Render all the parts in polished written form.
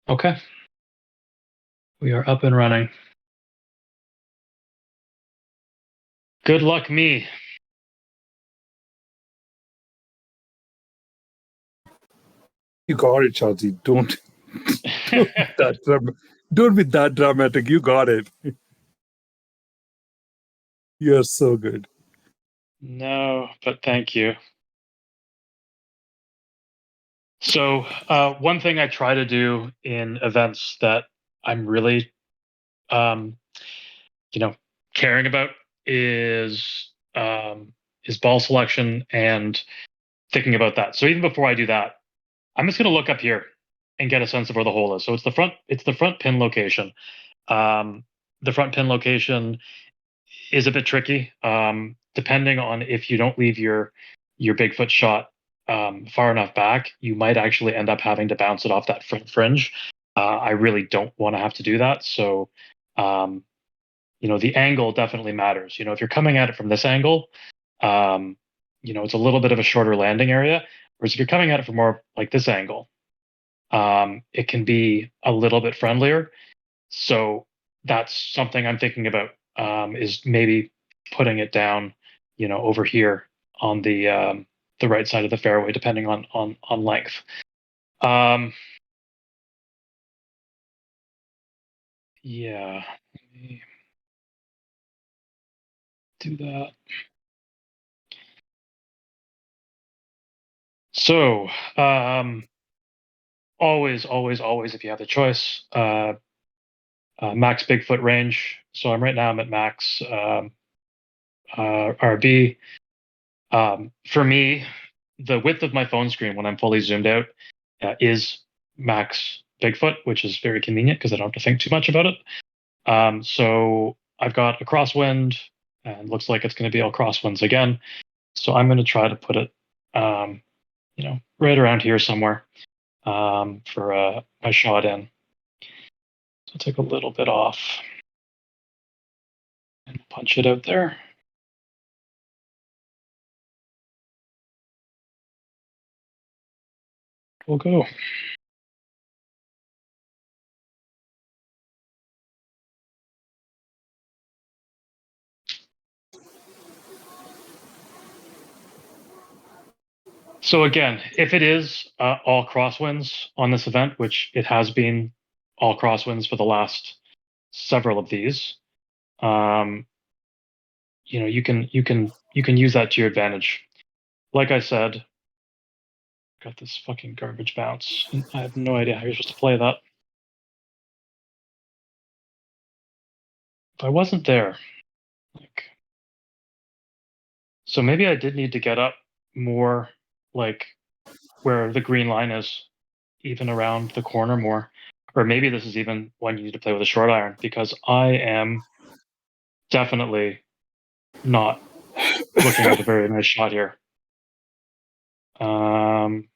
Okay. We are up and running. Good luck, me. You got it, Shartzy. Don't be that dramatic. You got it. You're so good. No, but thank you. So, one thing I try to do in events that I'm really, um, caring about is ball selection and thinking about that. So even before I do that, I'm just going to look up here and get a sense of where the hole is. So it's the front. It's the front pin location. Um, the front pin location is a bit tricky, depending on if you don't leave your Bigfoot shot far enough back, you might actually end up having to bounce it off that front fringe. I really don't want to have to do that. So, um, the angle definitely matters. If you're coming at it from this angle, um, it's a little bit of a shorter landing area. Whereas if you're coming at it from more like this angle, it can be a little bit friendlier. So that's something I'm thinking about, is maybe putting it down, over here on the right side of the fairway, depending on length. Yeah, let me do that. So, always, if you have the choice, max Bigfoot range. So I'm at max RB. For me, the width of my phone screen when I'm fully zoomed out is max Bigfoot, which is very convenient because I don't have to think too much about it. So I've got a crosswind, and looks like it's going to be all crosswinds again. So I'm going to try to put it, right around here somewhere, for my shot in. So I'll take a little bit off and punch it out there. We'll go. So again, if it is all crosswinds on this event, which it has been all crosswinds for the last several of these, you can use that to your advantage. Like I said, got this fucking garbage bounce, and I have no idea how you're supposed to play that. If I wasn't there, like, so maybe I did need to get up more, like where the green line is, even around the corner more. Or maybe this is even when you need to play with a short iron, because I am definitely not looking at a very nice shot here. Um,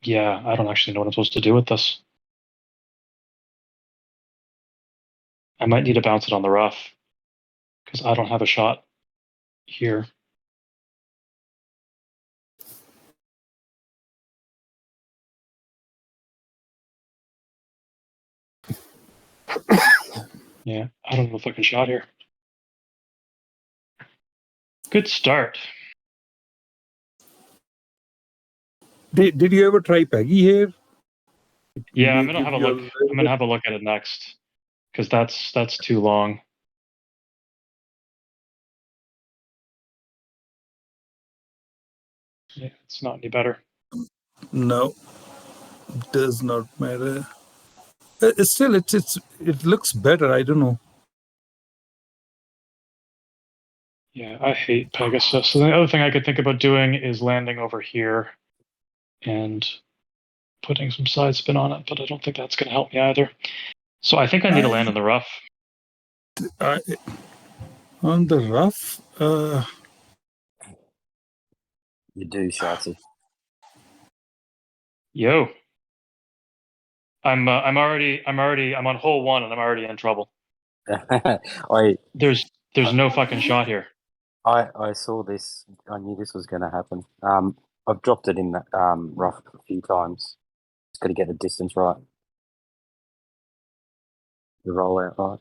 yeah, I don't actually know what I'm supposed to do with this. I might need to bounce it on the rough because I don't have a shot here. Yeah, I don't have a fucking shot here. Good start. Did you ever try Peggy here? Yeah, I'm May gonna give have a you a look. little I'm gonna bit. have a look at it next because that's too long. Yeah, it's not any better. No, does not matter. Still, it looks better. I don't know. Yeah, I hate Pegasus. So the other thing I could think about doing is landing over here and putting some side spin on it, but I don't think that's going to help me either. So I think I need to land in the rough. I, on the rough, You do, Shartzy. Yo, I'm I'm on hole one and I'm already in trouble. I There's no fucking shot here. I saw this. I knew this was going to happen. I've dropped it in that rough a few times. Just got to get the distance right. The rollout, right?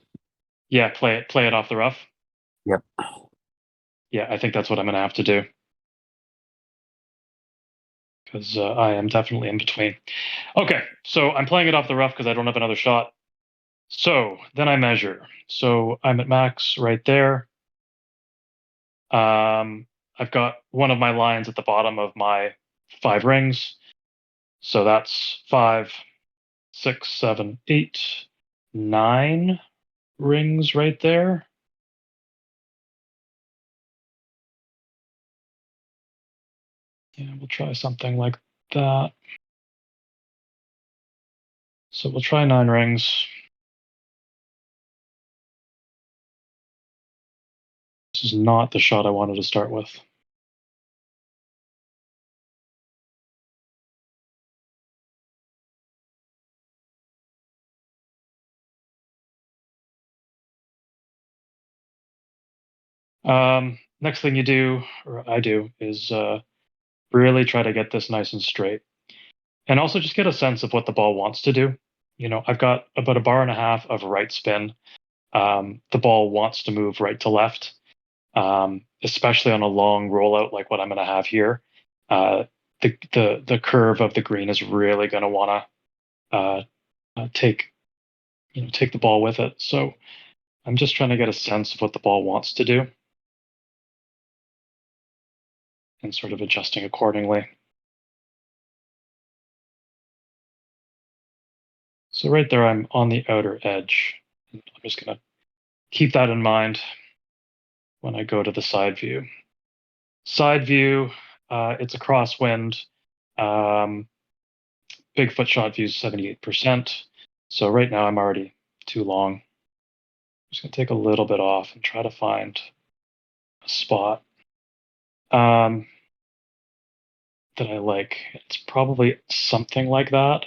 Yeah, play it off the rough. Yep. Yeah, I think that's what I'm going to have to do. Because I am definitely in between. Okay, so I'm playing it off the rough because I don't have another shot. So then I measure. So I'm at max right there. I've got one of my lines at the bottom of my 5 rings. So that's 5, 6, 7, 8, 9 rings right there. Yeah, we'll try something like that. So we'll try 9 rings. This is not the shot I wanted to start with. Next thing you do, or I do, is really try to get this nice and straight. And also just get a sense of what the ball wants to do. You know, I've got about a bar and a half of right spin. The ball wants to move right to left, especially on a long rollout like what I'm going to have here. The curve of the green is really going to want to take the ball with it. So I'm just trying to get a sense of what the ball wants to do and sort of adjusting accordingly. So right there, I'm on the outer edge. I'm just going to keep that in mind when I go to the side view. Side view, it's a crosswind. Big foot shot view is 78%. So right now I'm already too long. I'm just going to take a little bit off and try to find a spot that I like. It's probably something like that.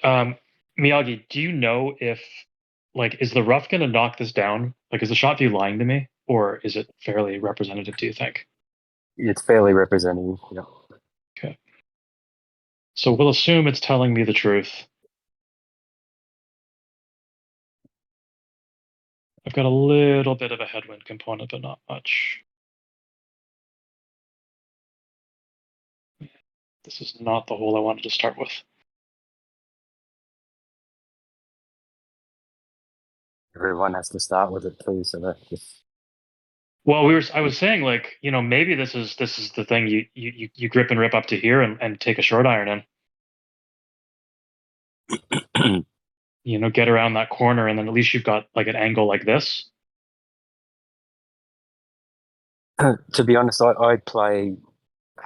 Miyagi, do you know if, like, is the rough going to knock this down? Like, is the shot view lying to me, or is it fairly representative, do you think? It's fairly representative. Yeah. Okay. So we'll assume it's telling me the truth. I've got a little bit of a headwind component, but not much. This is not the hole I wanted to start with. Everyone has to start with it too, so that just Well, I was saying, like, you know, maybe this is the thing you grip and rip up to here and take a short iron in. You know, get around that corner, and then at least you've got like an angle like this. to be honest, I play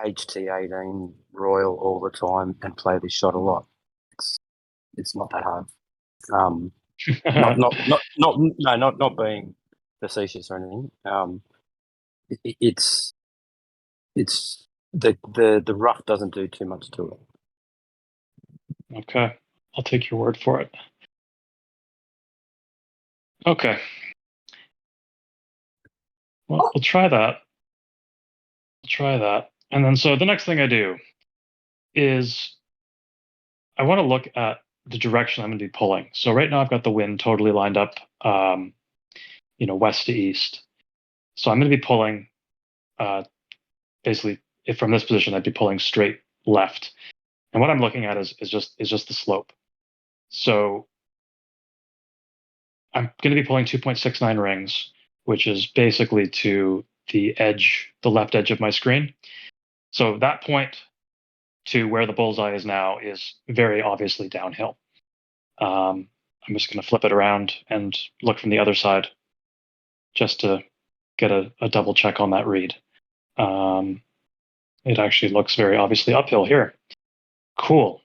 HT18 Royal all the time and play this shot a lot. It's not that hard. Not being facetious or anything. It's the rough doesn't do too much to it. Okay, I'll take your word for it. Okay. Well, we'll try that. We'll try that. And then so the next thing I do is I want to look at the direction I'm going to be pulling. So right now I've got the wind totally lined up, west to east. So I'm going to be pulling, basically, if from this position, I'd be pulling straight left. And what I'm looking at is just the slope. So I'm going to be pulling 2.69 rings, which is basically to the edge, the left edge of my screen. So that point to where the bullseye is now is very obviously downhill. I'm just going to flip it around and look from the other side just to get a double check on that read. It actually looks very obviously uphill here. Cool.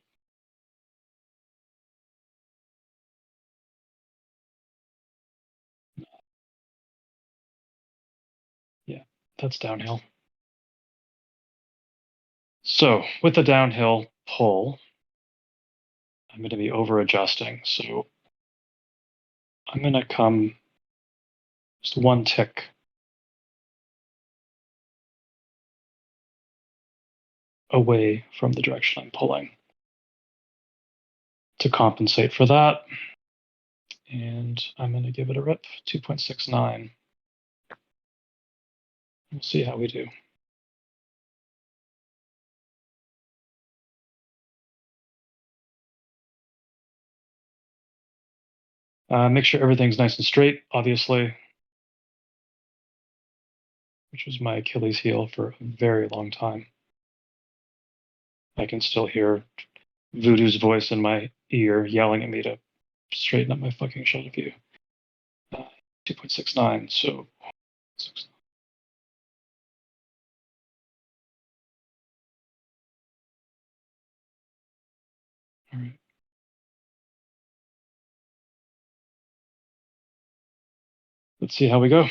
Yeah, that's downhill. So with the downhill pull, I'm going to be over adjusting. So I'm going to come just one tick away from the direction I'm pulling to compensate for that. And I'm going to give it a rip, 2.69. We'll see how we do. Make sure everything's nice and straight, obviously, which was my Achilles heel for a very long time. I can still hear Voodoo's voice in my ear yelling at me to straighten up my fucking shot of view. 2.69, so 6. All right. Let's see how we go.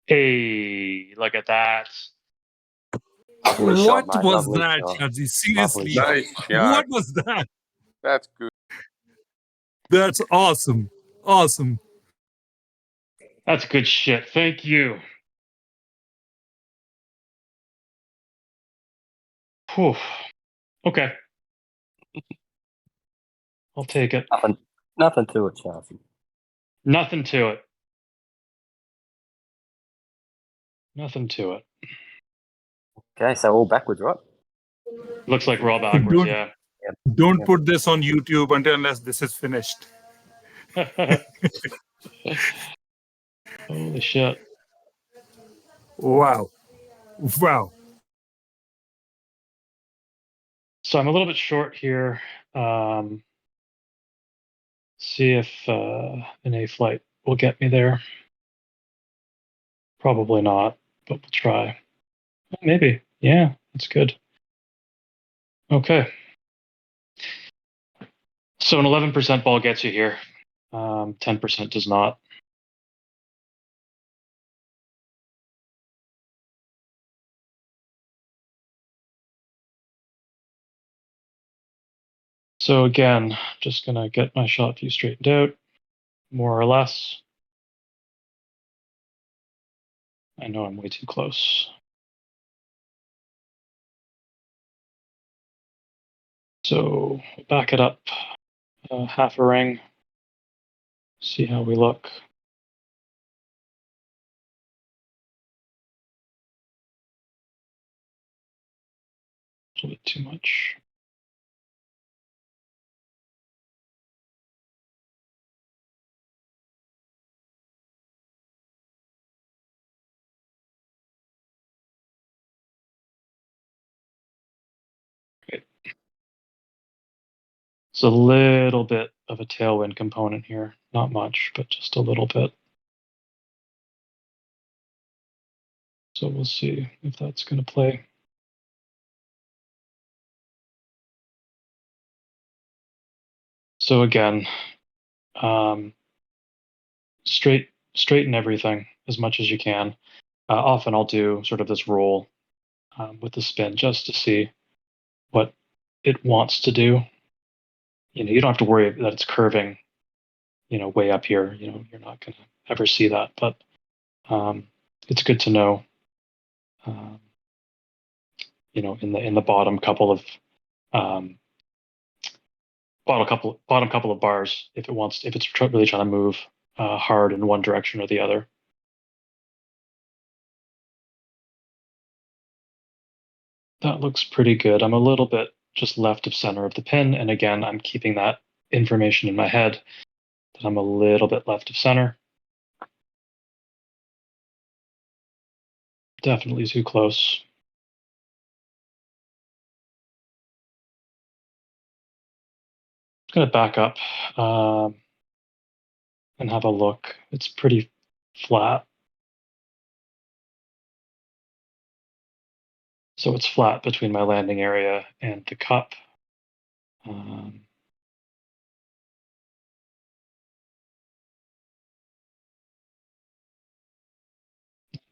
Hey, look at that. Lovely shot, What mate. was Lovely that, shot. Shartzy? Lovely Seriously, shot. Nice shot. what was that? That's good. That's awesome. Awesome. That's good shit. Thank you. Whew. Okay. I'll take it. Nothing to it, Shartzy. Nothing to it. Nothing to it. Okay, so all backwards, right? Looks like we're all backwards, yeah. Don't put this on YouTube unless this is finished. Holy shit. Wow. Wow. So I'm a little bit short here. See if an A flight will get me there. Probably not, but we'll try. Maybe. Yeah, that's good. Okay. So an 11% ball gets you here. 10% does not. So again, just gonna get my shot view straightened out, more or less. I know I'm way too close. So back it up half a ring. See how we look. A little bit too much. Great. It's a little bit of a tailwind component here. Not much, but just a little bit. So we'll see if that's going to play. So again, straighten everything as much as you can. Often I'll do sort of this roll with the spin just to see what it wants to do. You know, you don't have to worry that it's curving, you know, way up here. You know, you're not going to ever see that, but it's good to know. You know, in the bottom couple of bottom couple of bars, if it's really trying to move hard in one direction or the other. That looks pretty good. I'm a little bit just left of center of the pin, and again, I'm keeping that information in my head that I'm a little bit left of center. Definitely too close. I'm gonna back up and have a look. It's pretty flat. So it's flat between my landing area and the cup.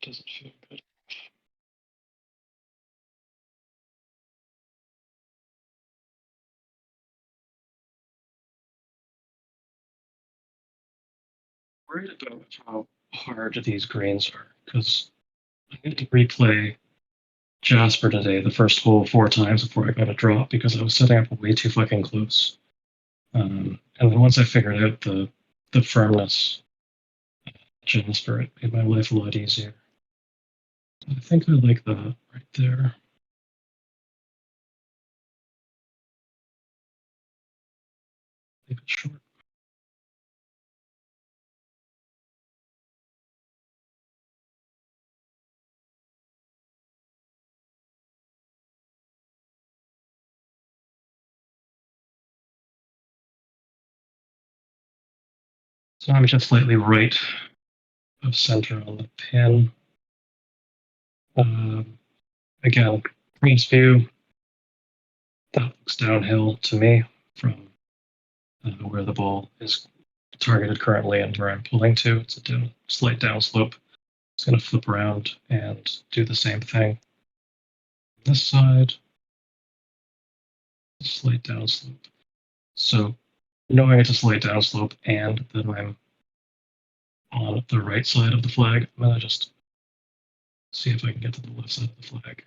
Doesn't feel good. Worried about how hard these greens are because I need to replay Jasper today, the first hole 4 times before I got a drop because I was setting up way too fucking close. And then once I figured out the firmness, Jasper, it made my life a lot easier. I think I like that right there. Leave it short. So I'm just slightly right of center on the pin. Again, cross view, that looks downhill to me from where the ball is targeted currently and where I'm pulling to. It's a slight downslope. It's going to flip around and do the same thing. This side, slight downslope. So knowing it's a slight downslope and that I'm on the right side of the flag, I'm going to just see if I can get to the left side of the flag.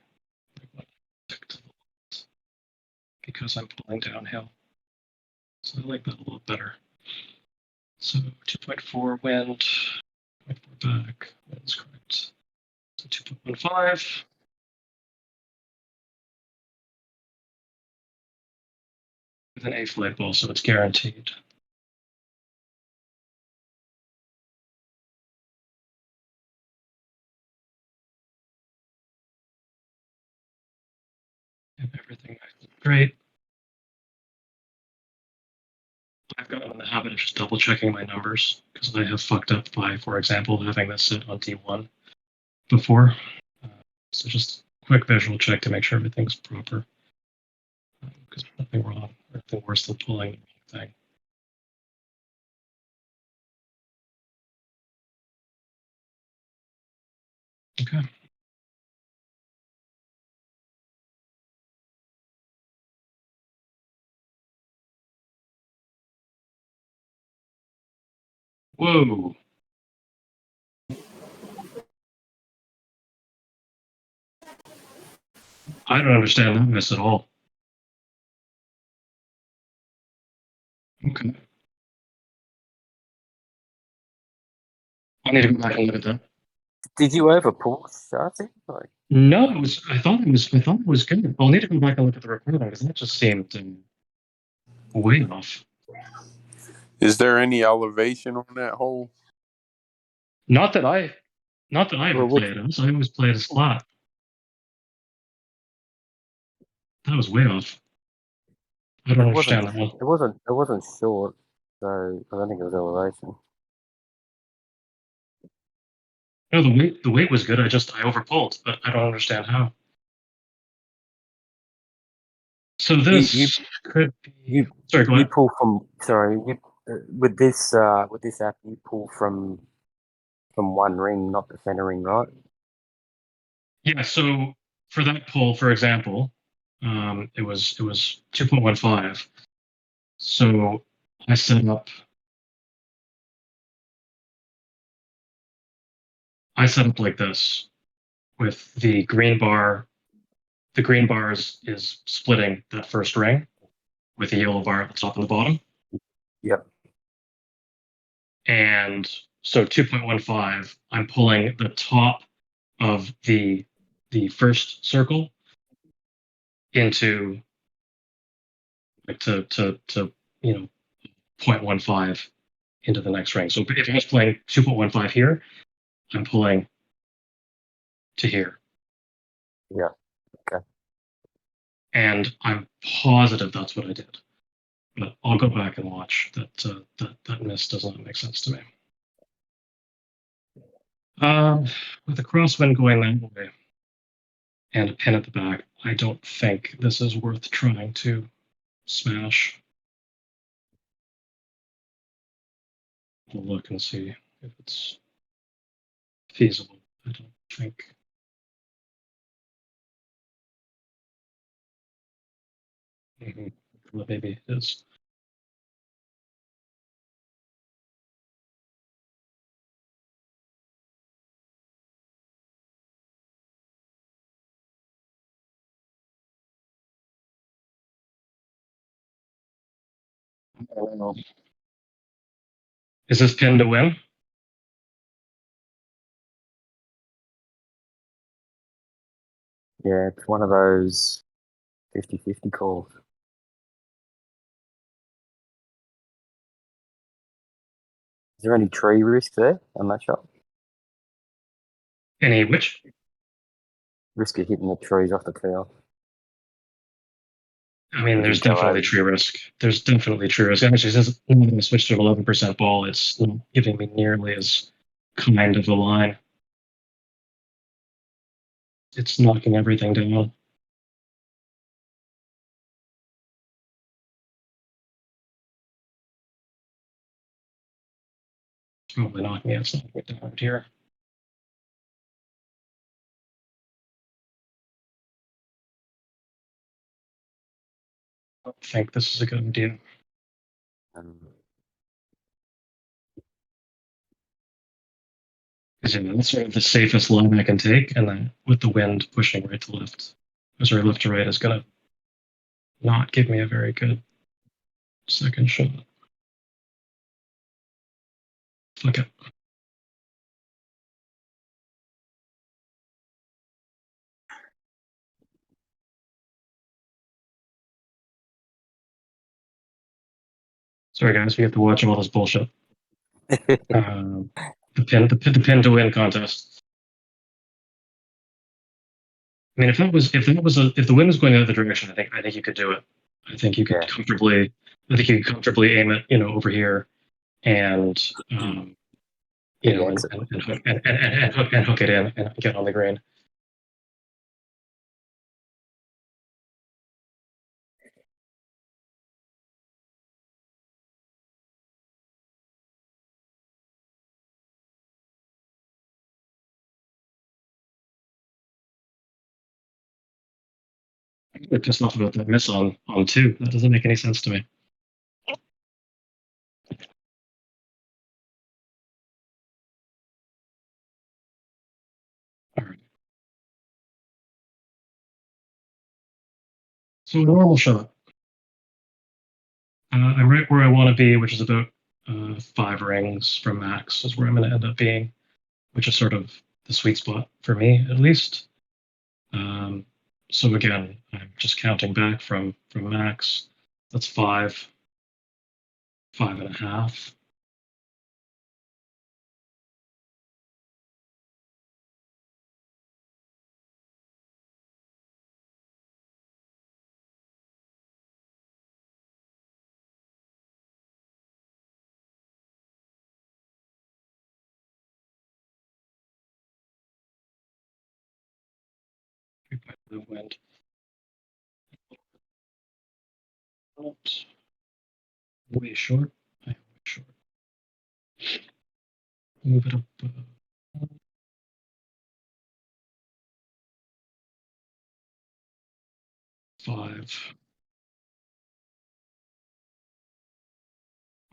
Because I'm pulling downhill. So I like that a lot better. So 2.4 wind, 0.4 back, wind's correct. So 2.15. With an A flag ball, so it's guaranteed. And everything great. I've gotten in the habit of just double checking my numbers because I have fucked up by, for example, having this sit on D1 before. So just quick visual check to make sure everything's proper. Because there's nothing wrong, or nothing worse than pulling the wrong thing. Okay. Whoa. I don't understand that miss at all. Okay. I need to go back and look at that. Did you ever pull Shartzy? Like, No, I thought it was good. I'll need to go back and look at the recording because that just seemed way off. Is there any elevation on that hole? Not that I ever Well, play it as. I always play it as flat. That was way off. I don't understand that one. it wasn't short, so I don't think it was elevation. No, the weight was good. I overpulled, but I don't understand how. So this could be. Sorry, go You ahead. pull from with this app you pull from one ring, not the center ring, right? Yeah. So for that pull, for example, it was 2.15. So I set up like this with the green bar. The green bar is splitting that first ring with the yellow bar at the top and the bottom. Yep. And so 2.15, I'm pulling the top of the first circle into like to 0.15 into the next ring. So if I was playing 2.15 here, I'm pulling to here. Yeah. Okay. And I'm positive that's what I did. But I'll go back and watch that. That miss does not make sense to me. With a crosswind going that way and a pin at the back, I don't think this is worth trying to smash. We'll look and see if it's feasible. I don't think. Well, maybe it is. don't know. Is this pin to win? Yeah, it's one of those 50-50 calls. Is there any tree risk there on that shot? Any which? Risk of hitting the trees off the tail. I mean, there's You go definitely over. tree risk. There's definitely tree risk. Actually, since I'm going to switch to an 11% ball, it's not giving me nearly as kind of a line. It's knocking everything down. It's probably knocking it. It's knocking it down here. I don't think this is a good idea. Because that's sort of the safest line I can take, and then with the wind pushing right to left, sorry, left to right is gonna not give me a very good second shot. Fuck it. Sorry guys, we have to watch all this bullshit. The pin to win contest. I mean, if the wind was going the other direction, I think you could do it. I think you could comfortably. I think you could comfortably aim it, over here, and and hook it in and get on the green. I'm pissed off about that miss on two. That doesn't make any sense to me. All right. So a normal shot. I'm right where I want to be, which is about 5 rings from max is where I'm going to end up being, which is sort of the sweet spot for me, at least. So again, I'm just counting back from max. That's 5, 5.5. The wind. Oops. Way short. I am way short. Move it up. 5.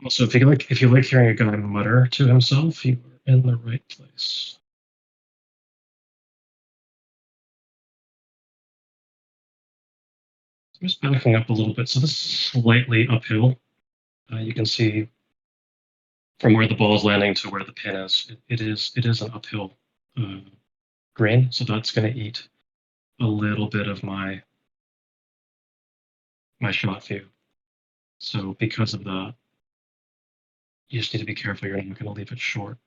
Also, if you like hearing a guy mutter to himself, you are in the right place. I'm just backing up a little bit. So this is slightly uphill. You can see from where the ball is landing to where the pin is. It is an uphill green, so that's going to eat a little bit of my shot view. So because of that, you just need to be careful. You're not going to leave it short.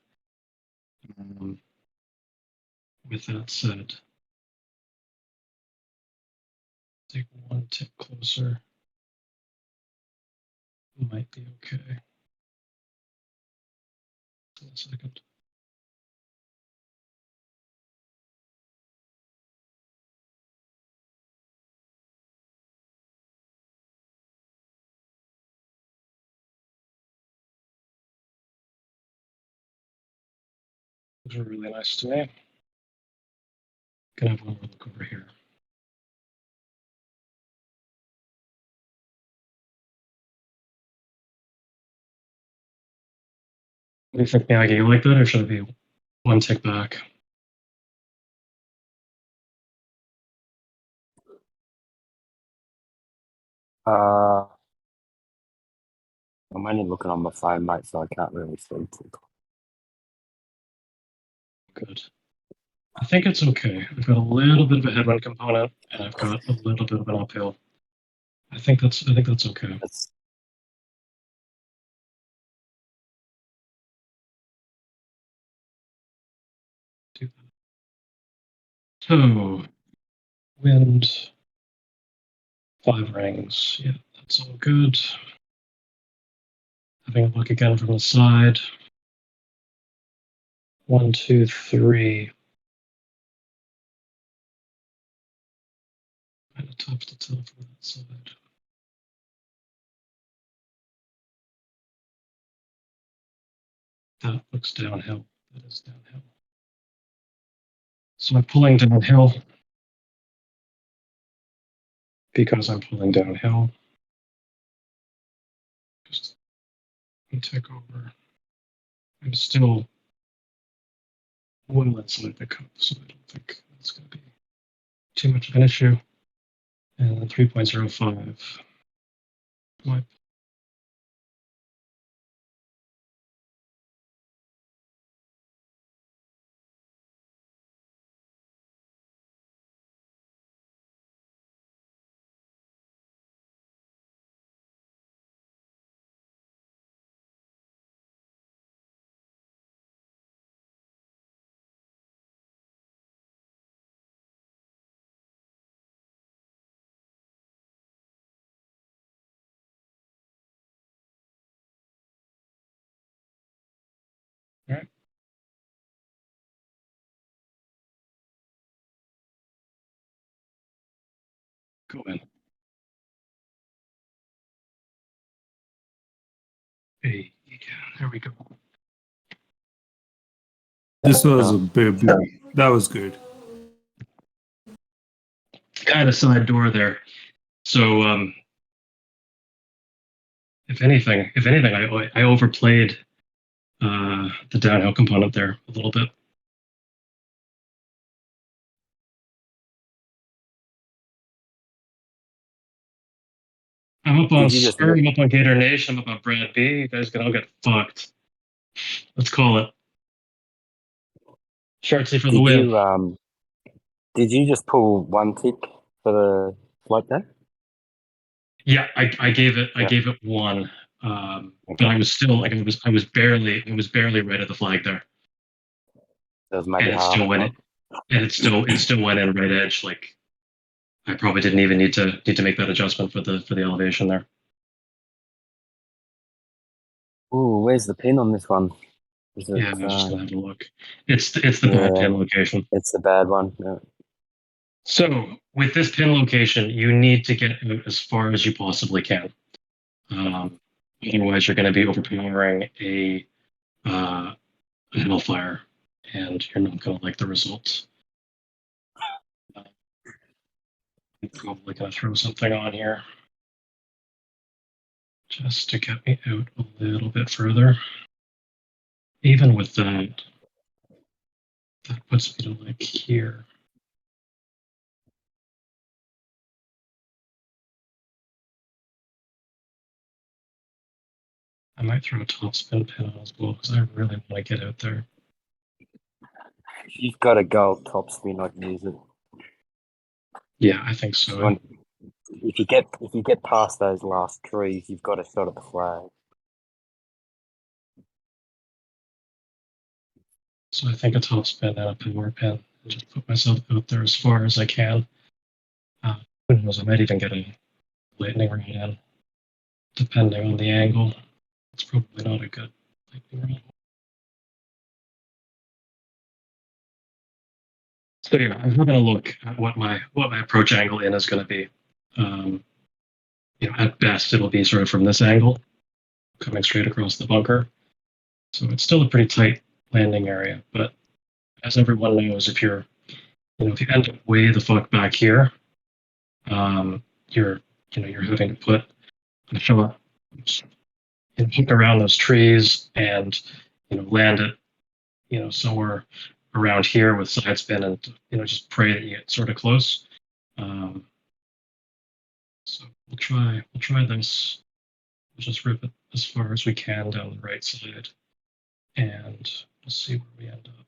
With that said, take one tick closer. Might be okay. A second. Those are really nice to me. Can have one more look over here. What do you think, Miyagi? You like that, or should it be one tick back? I'm only looking on my phone, mate, so I can't really see too. Good. I think it's okay. I've got a little bit of a headwind component, and I've got a little bit of an uphill. I think that's okay. That's So, wind, 5 rings. Yeah, that's all good. Having a look again from the side. 1, 2, 3. Kind of tough to tell from that side. That looks downhill. That is downhill. So I'm pulling downhill because I'm pulling downhill. Just let me take over. I'm still well inside the cup, so I don't think that's going to be too much of an issue. And 3.05. My All right. Go in. Hey, there we go. This was a baby. That was good. Kind of side door there. So, if anything, I overplayed the downhill component there a little bit. I'm up on Did you just Spur, look- I'm up on Gator Nation, I'm up on Brad B. You guys can all get fucked. Let's call it. Shartzy for the win. did you just pull one tick for the flight there? Yeah, I gave it Yeah. 1. But I was still like I was barely right at the flag there. That was maybe And it half. still went right? and it still went in right edge. Like I probably didn't even need to make that adjustment for the elevation there. Ooh, where's the pin on this one? Is it? Yeah, I was just gonna have a look. It's the bad Yeah. pin location. It's the bad one. Yeah. So with this pin location, you need to get out as far as you possibly can. Otherwise, you're going to be overpowering a hellfire, and you're not going to like the results. I'm probably going to throw something on here just to get me out a little bit further. Even with that puts me to like here. I might throw a top spin pin on as well because I really want to get out there. If you've got a gold top spin, I'd use it. Yeah, I think so. If you get past those last trees, you've got a shot at the flag. So I think a top spin and a power pin. And just put myself out there as far as I can. Who knows? I might even get a lightning rod in, depending on the angle. It's probably not a good lightning rod. So yeah, I'm having a look at what my approach angle in is going to be. At best, it'll be sort of from this angle, coming straight across the bunker. So it's still a pretty tight landing area. But as everyone knows, if you end up way the fuck back here, you're having to put a shot, hook around those trees and land it somewhere around here with side spin and just pray that you get sort of close. So we'll try this. Let's just rip it as far as we can down the right side, and we'll see where we end up.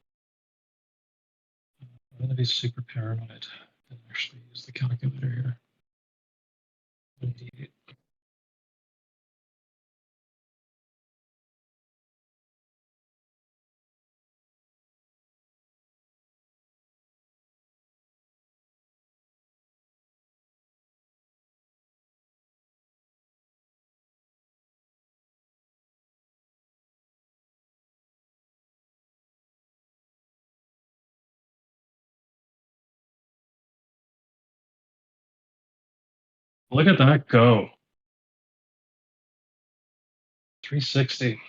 I'm going to be super paranoid and actually use the calculator here. 98. Look at that go. 360.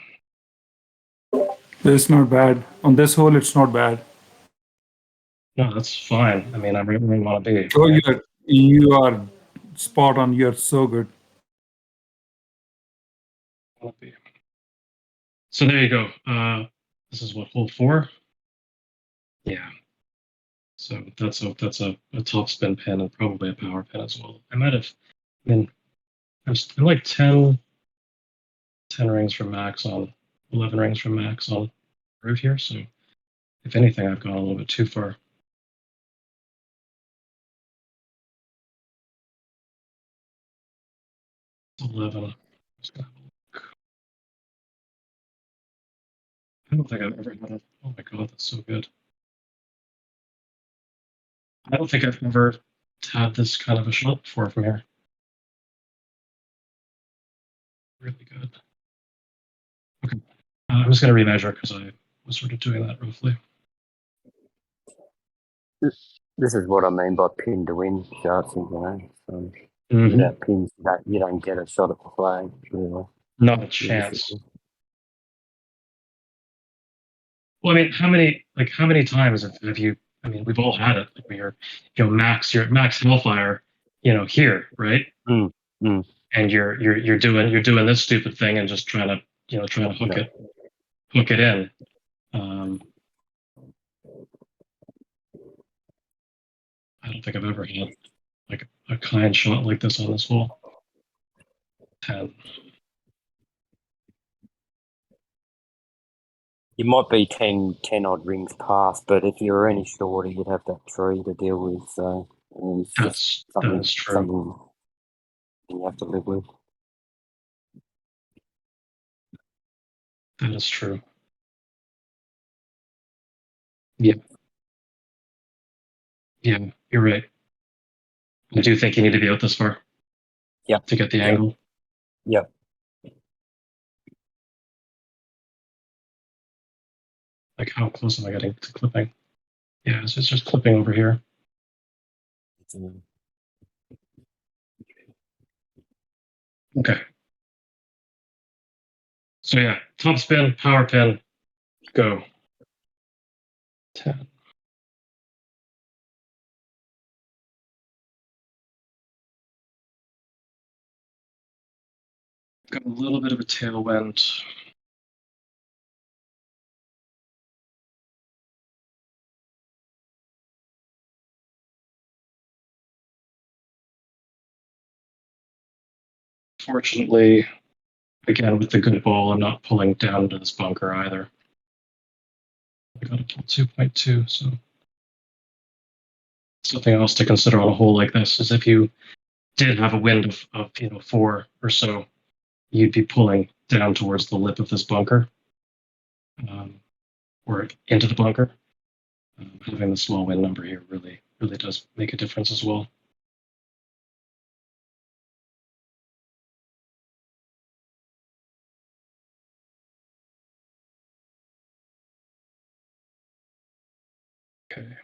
It's not bad. On this hole, it's not bad. No, that's fine. I mean, I'm where we want to be. Oh, right? you are spot on. You're so good. Want to be. So there you go. This is what, hole 4? Yeah. So that's a top spin pin and probably a power pin as well. I might have, I mean, there's like 10 rings from max on, 11 rings from max on roof here. So if anything, I've gone a little bit too far. 11. Just gonna have a look. I don't think I've ever had a, oh my god, that's so good. I don't think I've ever had this kind of a shot before from here. Really good. Okay. I'm just going to remeasure because I was sort of doing that roughly. This is what I mean by pin to win, Shartzy, you know. So Mhm. without pins, you don't get a shot at the flag, really. Not a chance. Well, I mean, how many times have you? I mean, we've all had it. Like where you're at max hellfire, here, right? Mm, mm. And you're doing this stupid thing and just trying to hook it in. I don't think I've ever had like a kind shot like this on this hole. 10. You might be 10 odd rings past, but if you were any shorter, you'd have that tree to deal with. So it's just That is true. something you have to live with. That is true. Yeah. Yeah, you're right. I do think you need to be out this far. Yeah. To get the angle. Yep. Like, how close am I getting to clipping? Yeah, so it's just clipping over here. Okay. So yeah, top spin, power pin, go. 10. Got a little bit of a tailwind. Fortunately, again, with the good ball, I'm not pulling down into this bunker either. I got to pull 2.2, so something else to consider on a hole like this is if you did have a wind of 4 or so, you'd be pulling down towards the lip of this bunker, or into the bunker. Having the small wind number here really does make a difference as well. Okay.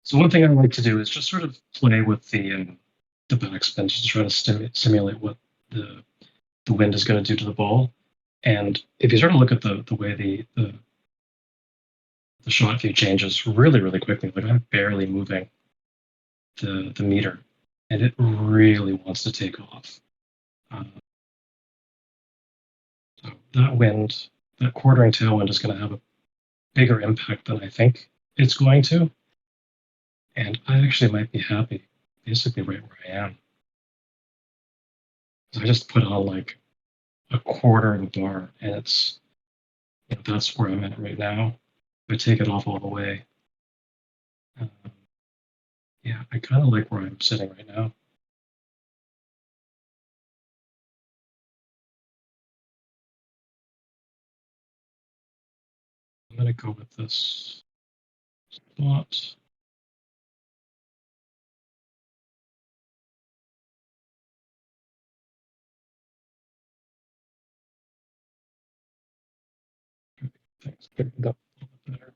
So one thing I like to do is just sort of play with the backspin, just to try to simulate what the wind is going to do to the ball. And if you sort of look at the way the shot view changes really quickly, like I'm barely moving the meter, and it really wants to take off. So that wind, that quartering tailwind, is going to have bigger impact than I think it's going to. And I actually might be happy basically right where I am. So I just put on like a quarter of a bar, and it's, you know, that's where I'm at right now. If I take it off all the way, um, yeah, I kind of like where I'm sitting right now. I'm gonna go with this spot. Things picked up a little bit better.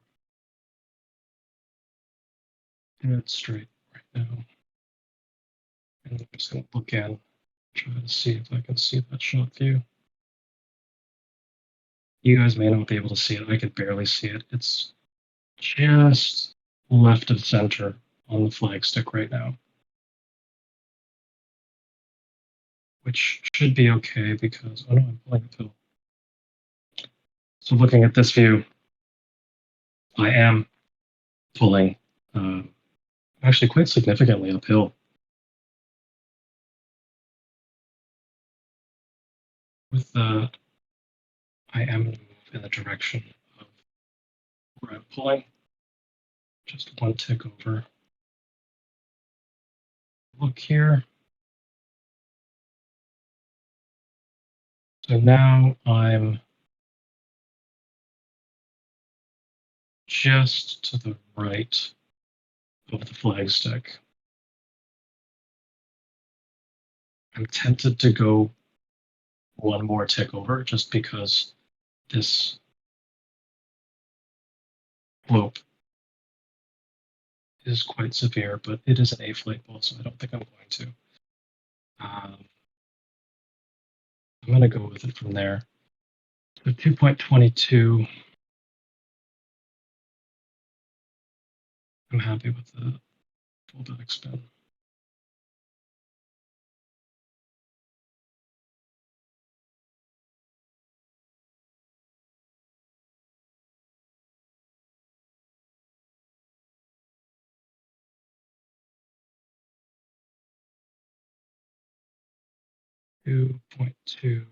And it's straight right now. And I'm just gonna look in, try to see if I can see that shot view. You guys may not be able to see it. I can barely see it. It's just left of center on the flagstick right now, which should be okay because, oh no, I'm pulling uphill. So looking at this view, I am pulling actually quite significantly uphill. With that, I am going to move in the direction of where I'm pulling. Just one tick over. Look here. So now I'm just to the right of the flagstick. I'm tempted to go one more tick over just because this slope is quite severe, but it is an A-flight ball, so I don't think I'm going to. I'm going to go with it from there. So 2.22. I'm happy with the full back spin. Two point two.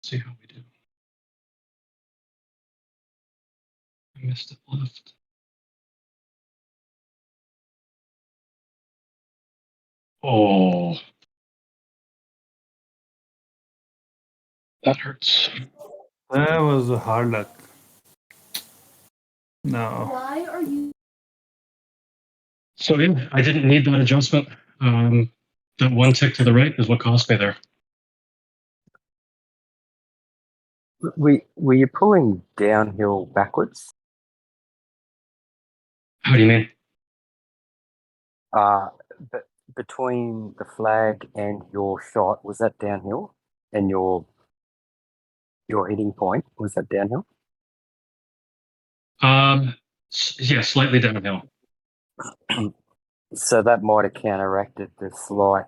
See how we do. I missed it left. Oh, that hurts. That was a hard luck. No. Why are you? So yeah, I didn't need that adjustment. That one tick to the right is what cost me there. Were you pulling downhill backwards? How do you mean? But between the flag and your shot, was that downhill? And your hitting point, was that downhill? Yeah, slightly downhill. So that might have counteracted the slight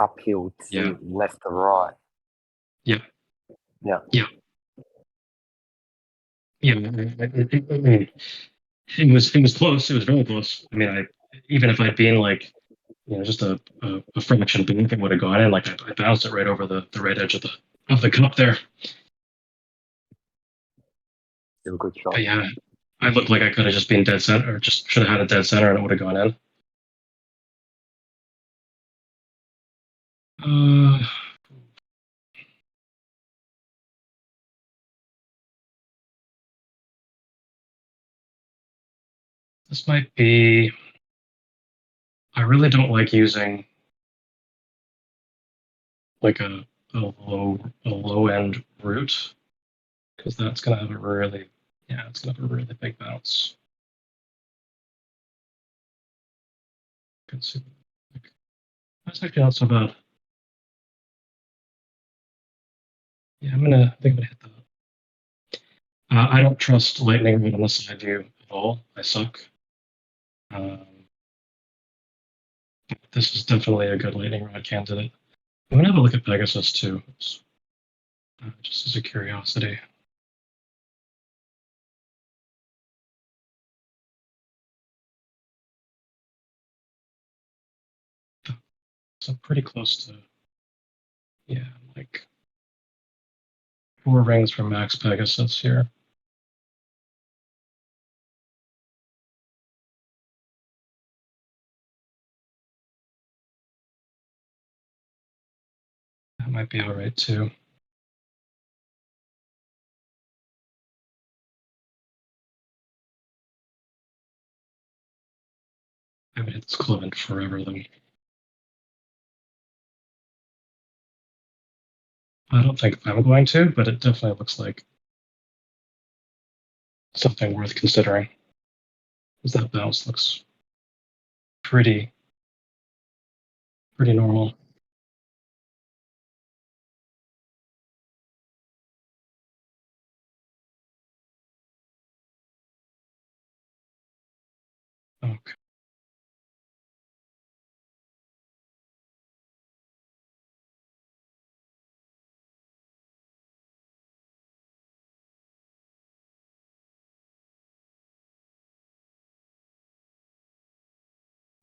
uphill to Yeah. left to right. Yeah. Yeah. Yeah. Yeah. I mean, it was close. It was very close. I mean, even if I'd been like, you know, just a fraction beneath, it would have gone in. Like I bounced it right over the right edge of the cup there. Still a good shot. But yeah, I looked like I could have just been dead center, or just should have had a dead center, and it would have gone in. This might be. I really don't like using like a low end root because that's gonna have a really it's gonna have a really big bounce. That's actually not so bad. Yeah, I think I'm gonna hit that. I don't trust lightning right on the side view at all. I suck. This is definitely a good lightning rod candidate. I'm gonna have a look at Pegasus too. just as a curiosity. So I'm pretty close to, yeah, like 4 rings from Max Pegasus here. That might be all right too. I haven't hit this club in forever though. I don't think I'm going to, but it definitely looks like something worth considering. Because that bounce looks pretty normal. Okay.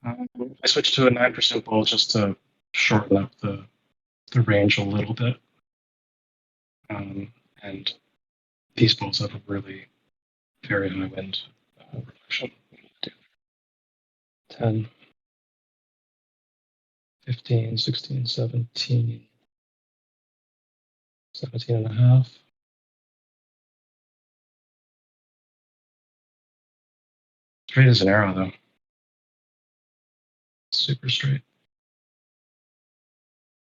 I switched to a 9% ball just to shorten up the range a little bit. And these balls have a really very high wind reduction. 10, 15, 16, 17, 17 and a half. Straight as an arrow, though. Super straight.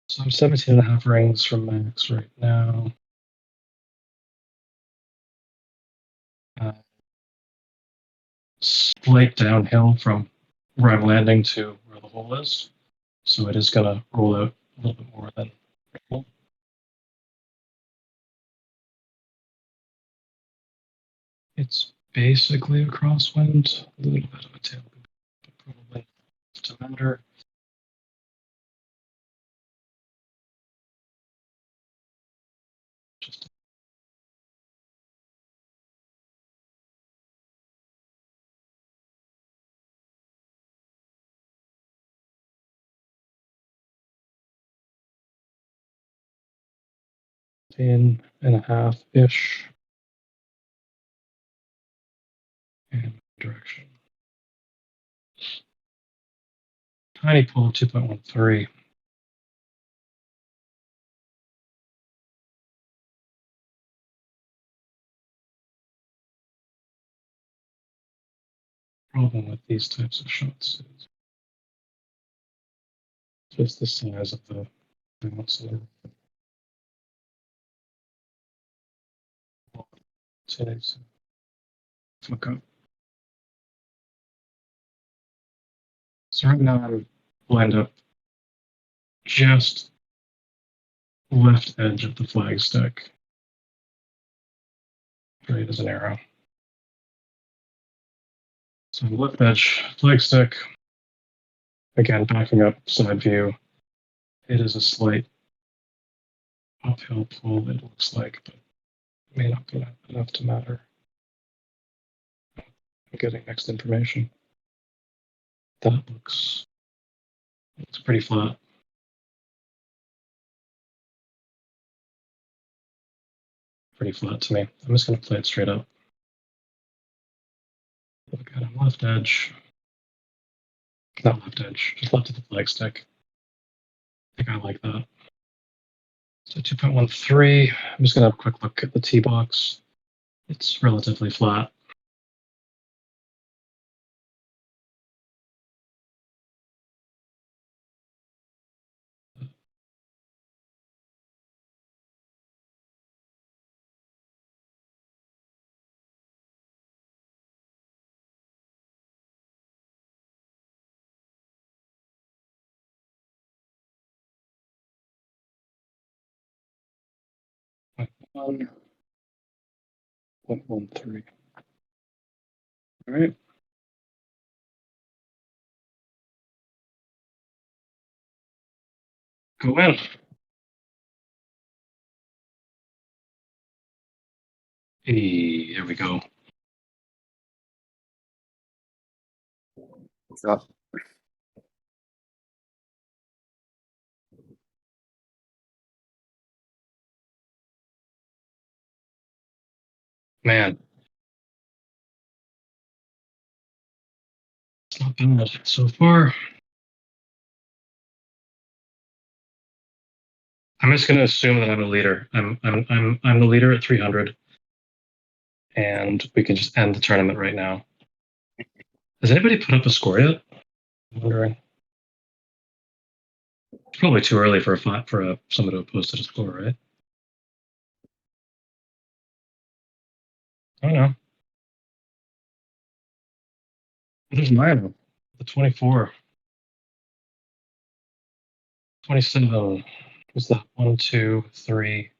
So I'm 17 and a half rings from max right now. Slight downhill from where I'm landing to where the hole is. So it is going to roll out a little bit more than normal. It's basically a crosswind, a little bit of a tail, but probably to matter. Just in and a half ish and direction. Tiny pull of 2.13. Problem with these types of shots is just the size of the bounce. Today's fuck up. So right now I'll end up just left edge of the flag stick, straight as an arrow. So left edge flag stick. Again, backing up side view. It is a slight uphill pull, it looks like, but it may not be enough to matter. I'm getting next information. That looks pretty flat. Pretty flat to me. I'm just going to play it straight up. Look at him, left edge. Not left edge, just left of the flag stick. I think I like that. So 2.13. I'm just going to have a quick look at the tee box. It's relatively flat. One, 0.13. All right. Go in. Hey, there we go. What's up? Man, it's not bad so far. I'm just going to assume that I'm a leader. I'm the leader at 300, and we can just end the tournament right now. Has anybody put up a score yet? I'm wondering. It's probably too early for someone to have posted a score, right? I don't know. There's mine. The 24. 27. What's that? 1, 2, 3,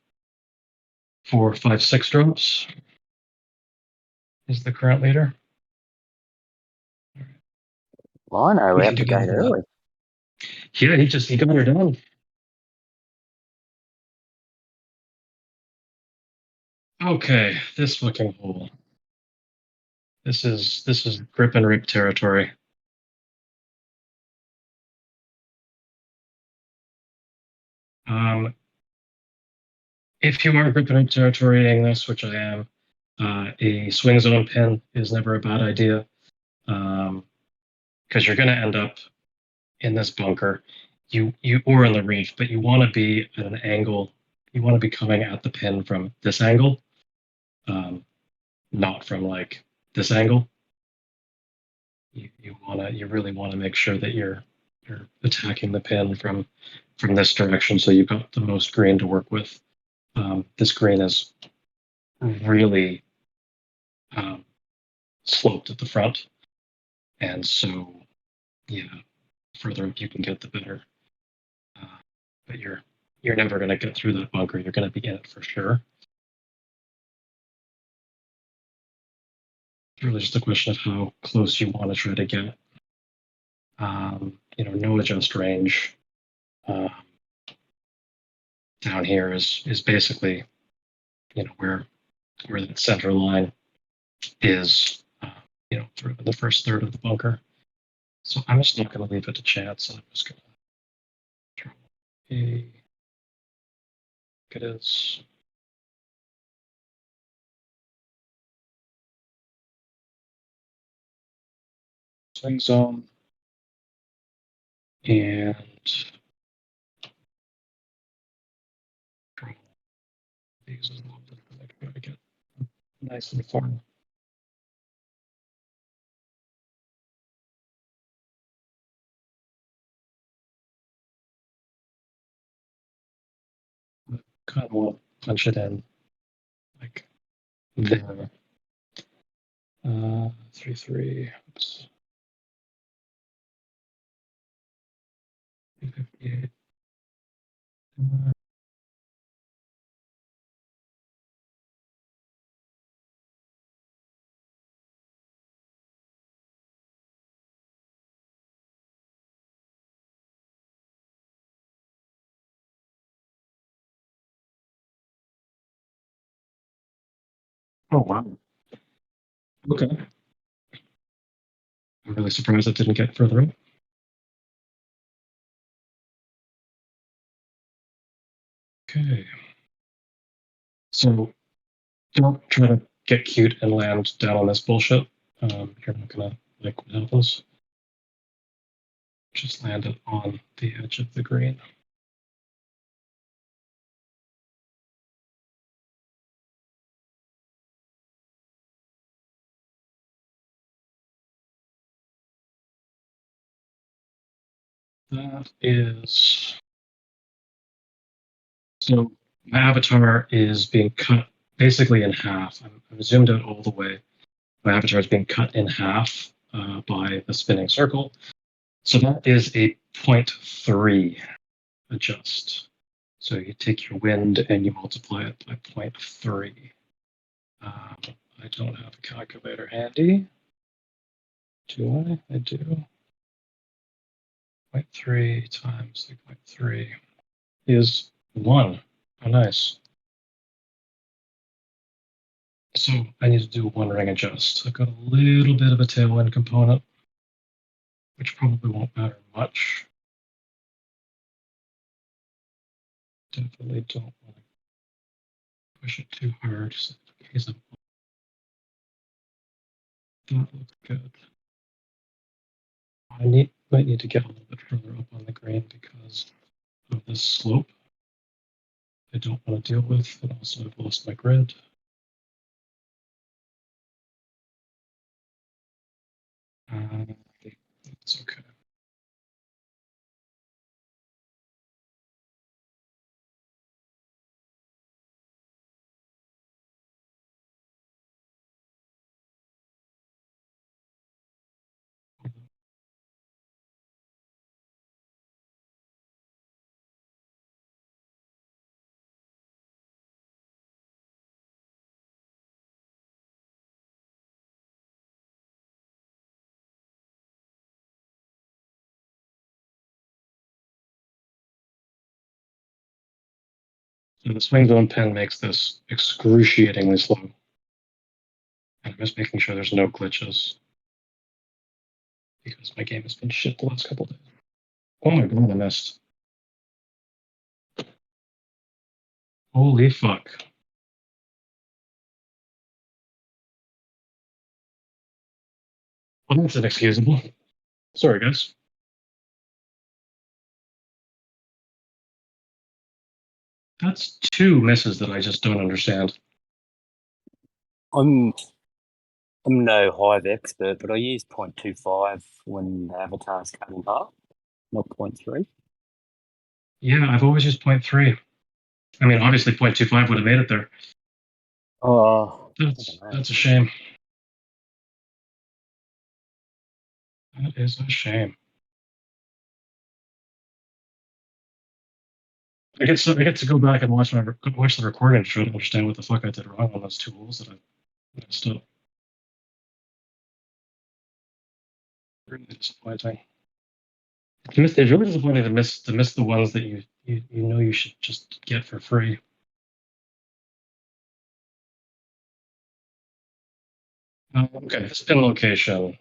4, 5, 6 drops. Is the current leader. Lino We out can the do better gate than that. early. Yeah, he got her done. Okay, this fucking hole. This is grip and rip territory. If you are grip and rip territorying this, which I am, a swing zone pin is never a bad idea, because you're going to end up in this bunker, you or in the reef, but you want to be at an angle. You want to be coming at the pin from this angle, not from like this angle. You really want to make sure that you're attacking the pin from this direction, so you've got the most green to work with. This green is really sloped at the front, and so yeah, the further up you can get, the better. But you're never going to get through that bunker. You're going to be in it for sure. It's really just a question of how close you want to try to get. No adjust range. Down here is basically, where that center line is, through the first third of the bunker. So I'm just not going to leave it to chance. I'm just going to throw a. It is. Swing zone. And these as well. I gotta get nice and far. Kind of want to punch it in like there. 3-3. Oops. 58. Oh wow. Okay. I'm really surprised it didn't get further up. Okay. So don't try to get cute and land down on this bullshit. You're not gonna like what happens. Just land it on the edge of the green. That is. So my avatar is being cut basically in half. I'm zoomed out all the way. My avatar is being cut in half by the spinning circle. So that is a 0.3 adjust. So you take your wind and you multiply it by 0.3. I don't have a calculator handy. Do I? I do. 0.3 times the 0.3 is 1. Oh, nice. So I need to do one ring adjust. I've got a little bit of a tailwind component, which probably won't matter much. Definitely don't want to push it too hard. So in case that looks good. Might need to get a little bit further up on the green because of this slope I don't want to deal with, and also I've lost my grid. It's okay. So the swing zone pin makes this excruciatingly slow. And I'm just making sure there's no glitches because my game has been shit the last couple days. Oh my god, I missed. Holy fuck. Well, that's inexcusable. Sorry, guys. That's two misses that I just don't understand. I'm no Hive expert, but I use 0.25 when the avatar's coming up, not 0.3. Yeah, I've always used 0.3. I mean, obviously 0.25 would have made it there. Oh, That's a shame. That is a shame. I get to go back and watch the recording to try to understand what the fuck I did wrong on those two holes that I messed up. Really disappointing. It's really disappointing to miss the ones that you know you should just get for free. Okay, this pin location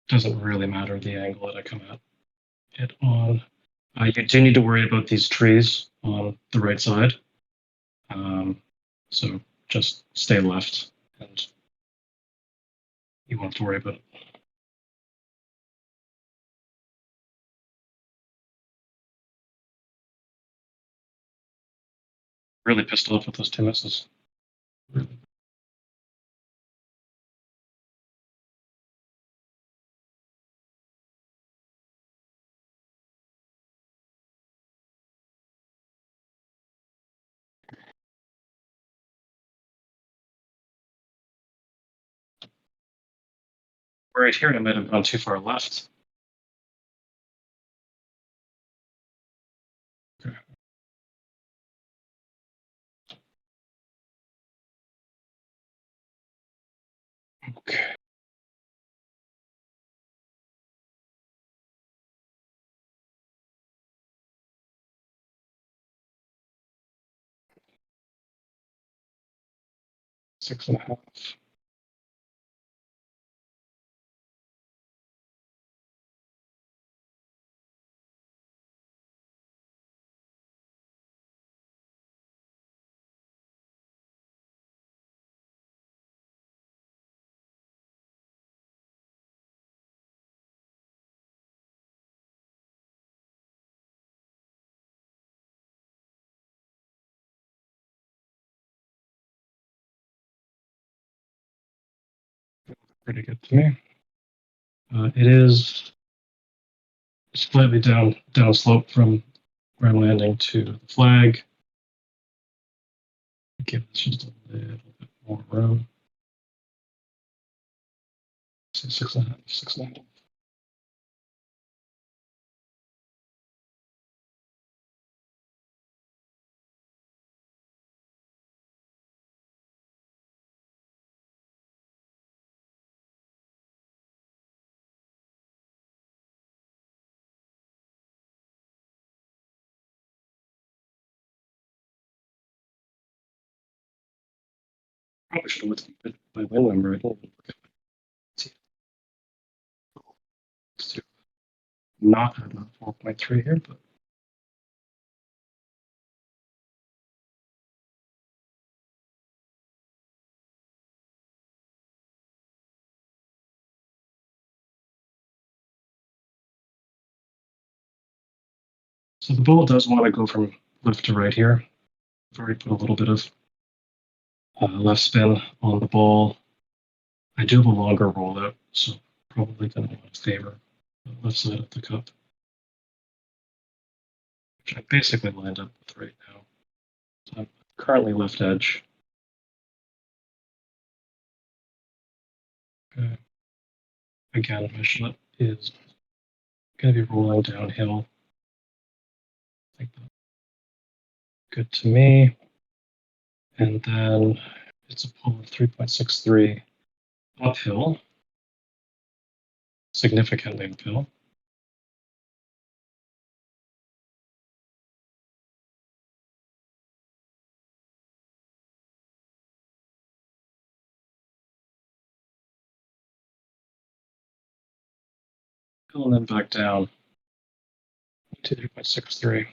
doesn't really matter the angle that I come at it on. You do need to worry about these trees on the right side. So just stay left and you won't have to worry about it. Really pissed off with those two misses. Really. Right here, I might have gone too far left. Okay. Okay. Six and a half. Pretty good to me. It is slightly down slope from ground landing to the flag. Give this just a little bit more room. Six and a half, 6.5. Probably should have looked at my win number. I didn't even look at it. Let's do not have that 4.3 here, but so the ball does want to go from left to right here. I've already put a little bit of left spin on the ball. I do have a longer rollout, so probably going to want to favor the left side of the cup, which I basically lined up with right now. So I'm currently left edge. Okay. Again, my shot is going to be rolling downhill. I think that's good to me. And then it's a pull of 3.63 uphill, significantly uphill. And then back down to 3.63.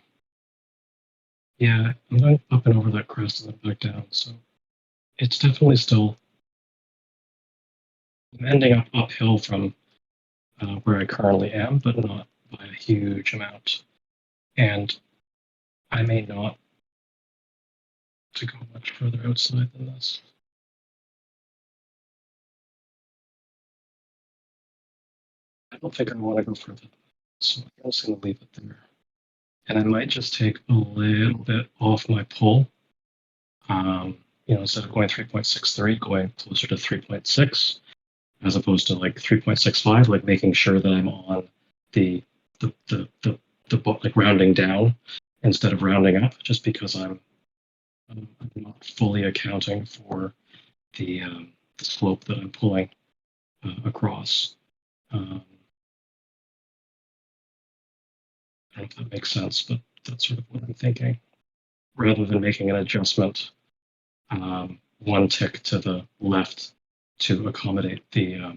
Yeah, I'm going up and over that crest and then back down. So it's definitely still, I'm ending up uphill from where I currently am, but not by a huge amount. And I may not to go much further outside than this. I don't think I want to go further. So I'm just going to leave it there. And I might just take a little bit off my pull. Instead of going 3.63, going closer to 3.6, as opposed to like 3.65, like making sure that I'm on the like rounding down instead of rounding up, just because I'm not fully accounting for the slope that I'm pulling across. I don't know if that makes sense, but that's sort of what I'm thinking. Rather than making an adjustment one tick to the left to accommodate the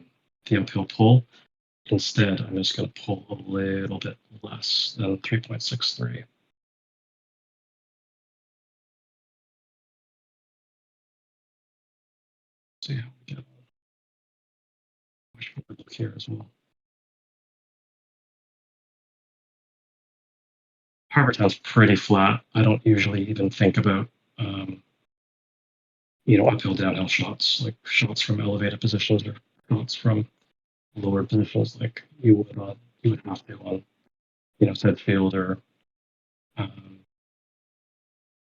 uphill pull, instead I'm just going to pull a little bit less than 3.63. See how we get much more look here as well. Harbour Town's pretty flat. I don't usually even think about uphill downhill shots, like shots from elevated positions or shots from lower positions, like you would have to on Sedgefield or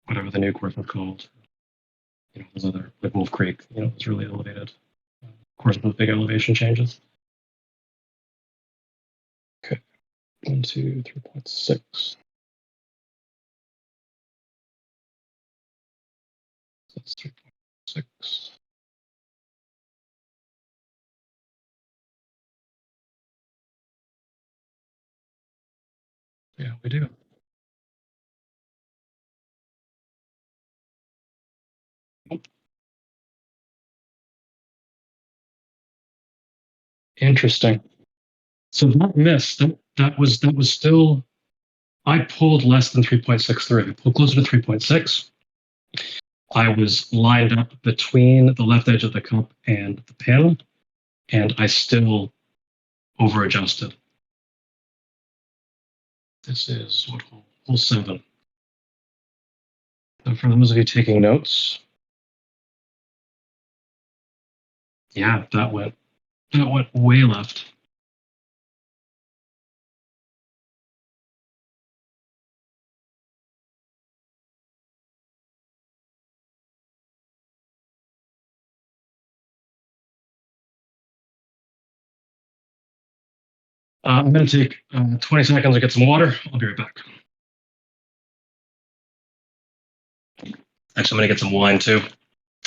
whatever the new course was called. Those other, like Wolf Creek, it's really elevated. Course with big elevation changes. Okay, 1, 2, 3.6. That's 3.6. Yeah, we do. Interesting. So that miss, that was still, I pulled less than 3.63. I pulled closer to 3.6. I was lined up between the left edge of the cup and the pin, and I still over adjusted. This is what hole 7. So for those of you taking notes, yeah, that went way left. I'm going to take 20 seconds to get some water. I'll be right back. Actually, I'm going to get some wine too.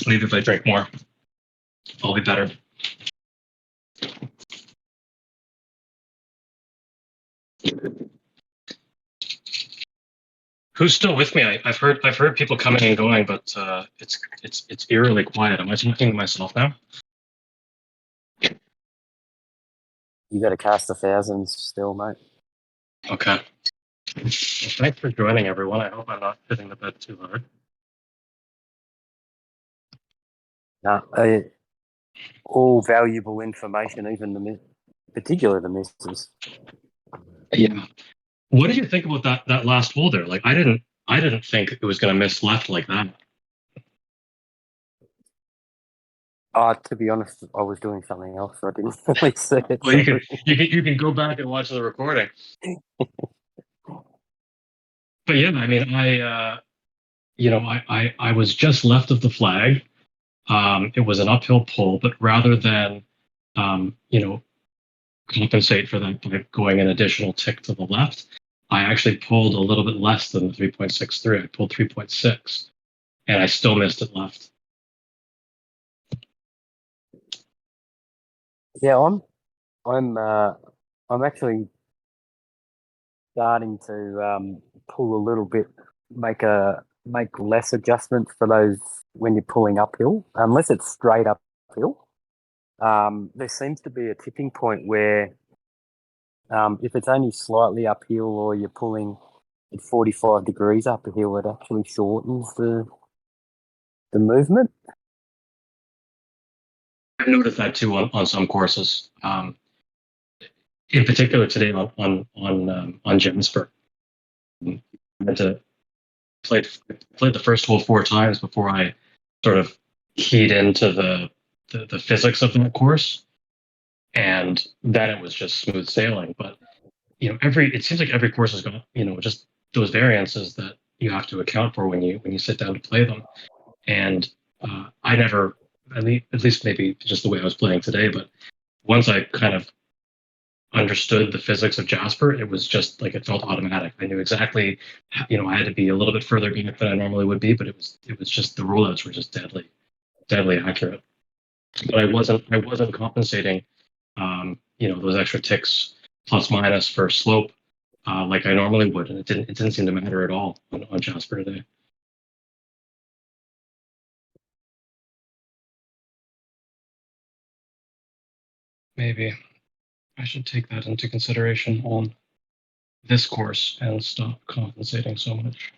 Maybe if I drink more, I'll be better. Who's still with me? I've heard people coming and going, but it's eerily quiet. Am I talking to myself now? You got to cast the thousands still, mate. Okay. Well, thanks for joining, everyone. I hope I'm not hitting the bed too hard. No, all valuable information, even particularly the misses. Yeah. What did you think about that last hole there? Like, I didn't think it was going to miss left like that. To be honest, I was doing something else. So I didn't really see it. Well, you can go back and watch the recording. But yeah, I mean, I was just left of the flag. It was an uphill pull, but rather than compensate for that by going an additional tick to the left, I actually pulled a little bit less than the 3.63. I pulled 3.6, and I still missed it left. Yeah, I'm actually starting to pull a little bit, make less adjustments for those when you're pulling uphill, unless it's straight uphill. There seems to be a tipping point where if it's only slightly uphill or you're pulling at 45 degrees uphill, it actually shortens the movement. I've noticed that too on some courses. In particular today on Jasper. I had to played the first hole 4 times before I sort of keyed into the physics of that course, and then it was just smooth sailing. But it seems like every course has got just those variances that you have to account for when you sit down to play them. And I never, at least maybe just the way I was playing today, but once I kind of understood the physics of Jasper, it was just like it felt automatic. I knew exactly, I had to be a little bit further back than I normally would be, but it was just the rollouts were just deadly accurate. But I wasn't compensating, those extra ticks plus minus for slope like I normally would, and it didn't seem to matter at all on Jasper today. Maybe I should take that into consideration on this course and stop compensating so much.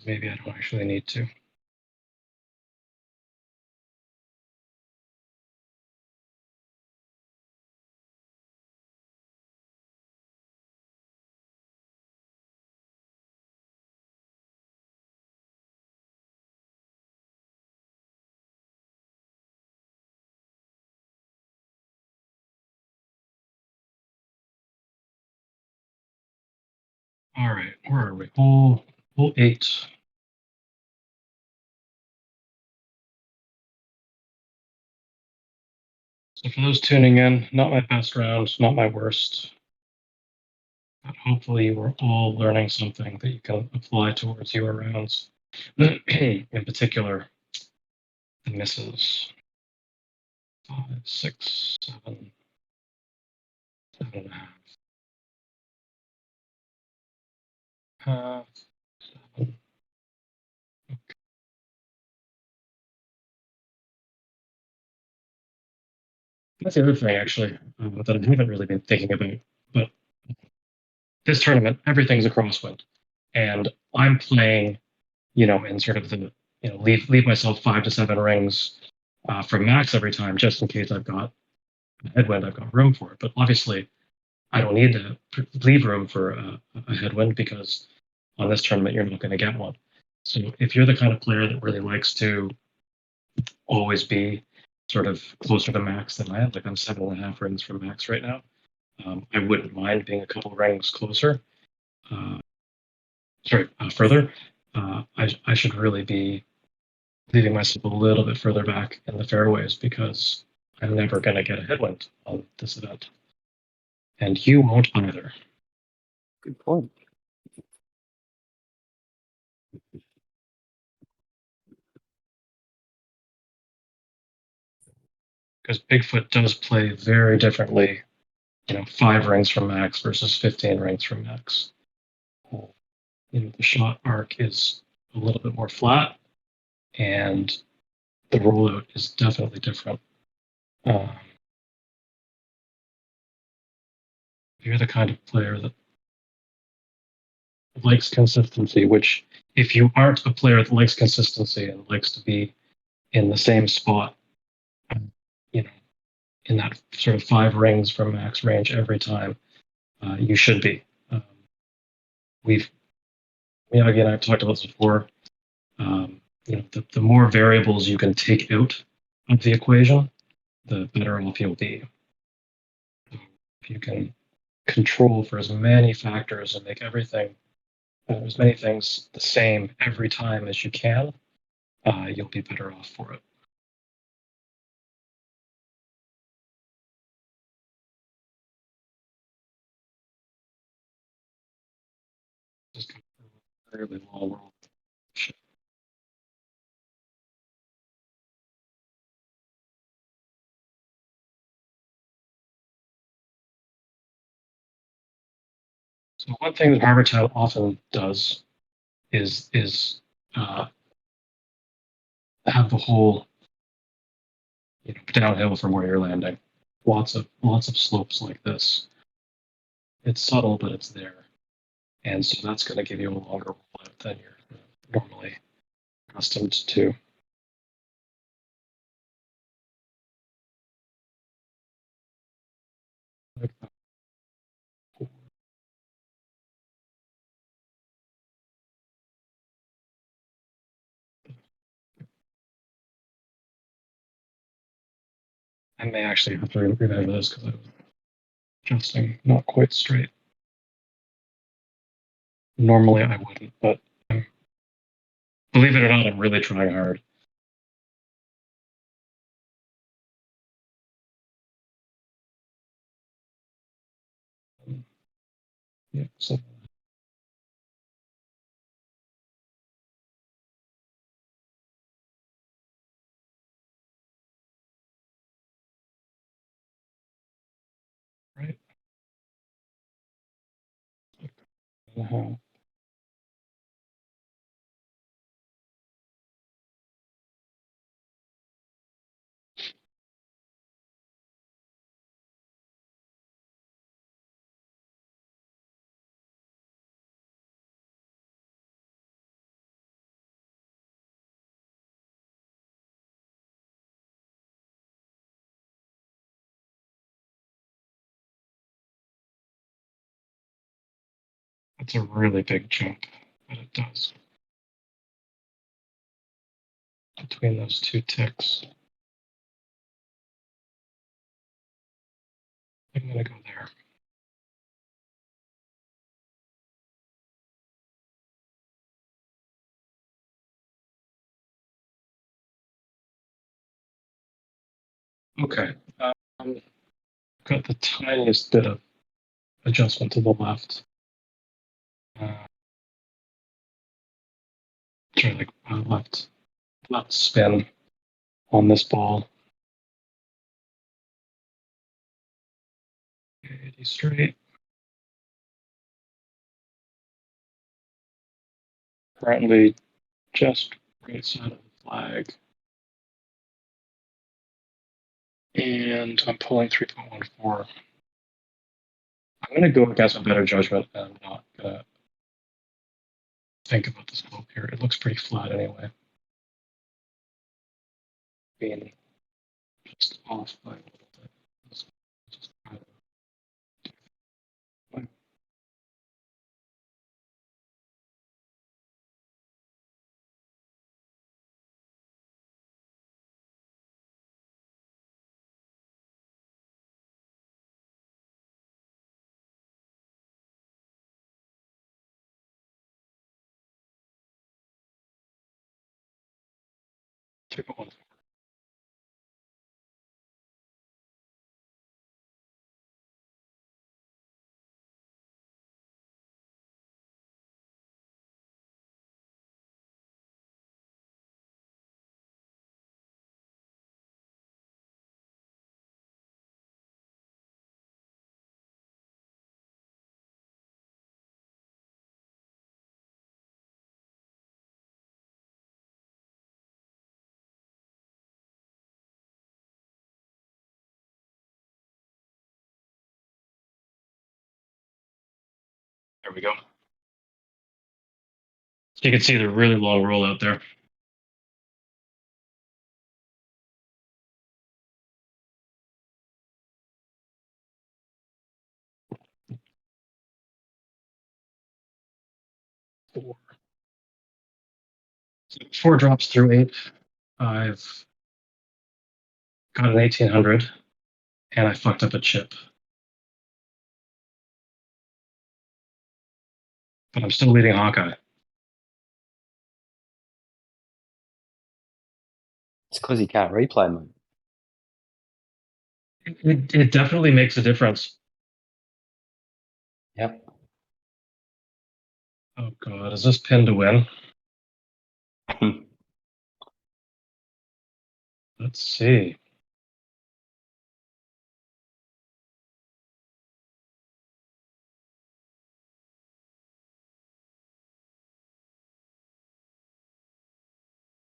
Maybe I don't actually need to. All right, where are we? Hole 8. So for those tuning in, not my best round, not my worst. But hopefully you are all learning something that you can apply towards your rounds. In particular, the misses. 5, 6, 7, 7.5. Half, 7. That's the other thing, actually, that I haven't really been thinking about. But this tournament, everything's a crosswind. And I'm playing, in sort of the, leave myself 5 to 7 rings from max every time, just in case I've got a headwind, I've got room for it. But obviously, I don't need to leave room for a headwind because on this tournament, you're not going to get one. So if you're the kind of player that really likes to always be sort of closer to max than I am, like I'm 7.5 rings from max right now, I wouldn't mind being a couple rings closer. Further. I should really be leaving myself a little bit further back in the fairways because I'm never going to get a headwind on this event. And you won't either. Good point. Because Bigfoot does play very differently, 5 rings from max versus 15 rings from max. the shot arc is a little bit more flat, and the rollout is definitely different. If you're the kind of player that likes consistency, which if you aren't a player that likes consistency and likes to be in the same spot, you know, in that sort of 5 rings from max range every time, you should be. We've, Miyagi and I have talked about this before. The more variables you can take out of the equation, the better off you'll be. If you can control for as many factors and make everything, as many things the same every time as you can, you'll be better off for it. Just kind of really long world. So one thing that Harbour Tile often does is have the whole downhill from where you're landing. Lots of slopes like this. It's subtle, but it's there, and so that's going to give you a longer rollout than you're normally accustomed to. I may actually have to revive this because I was adjusting not quite straight. Normally I wouldn't, but believe it or not, I'm really trying hard. Yeah, so right. Uh-huh. It's a really big jump, but it does. Between those two ticks. I'm gonna go there. Okay. Got the tiniest bit of adjustment to the left. Try like left spin on this ball. 80 straight. Currently just right side of the flag. And I'm pulling 3.14. I'm going to go against my better judgment and I'm not going to think about the slope here. It looks pretty flat anyway. Being just off by a little bit. Just kind of like 3.14. There we go. So you can see the really long roll out there. So 4 drops through 8. I've got an 1800, and I fucked up a chip. But I'm still leading Hawkeye. It's because you can't replay, mate. It definitely makes a difference. Yep. Oh god, is this pin to win? Let's see.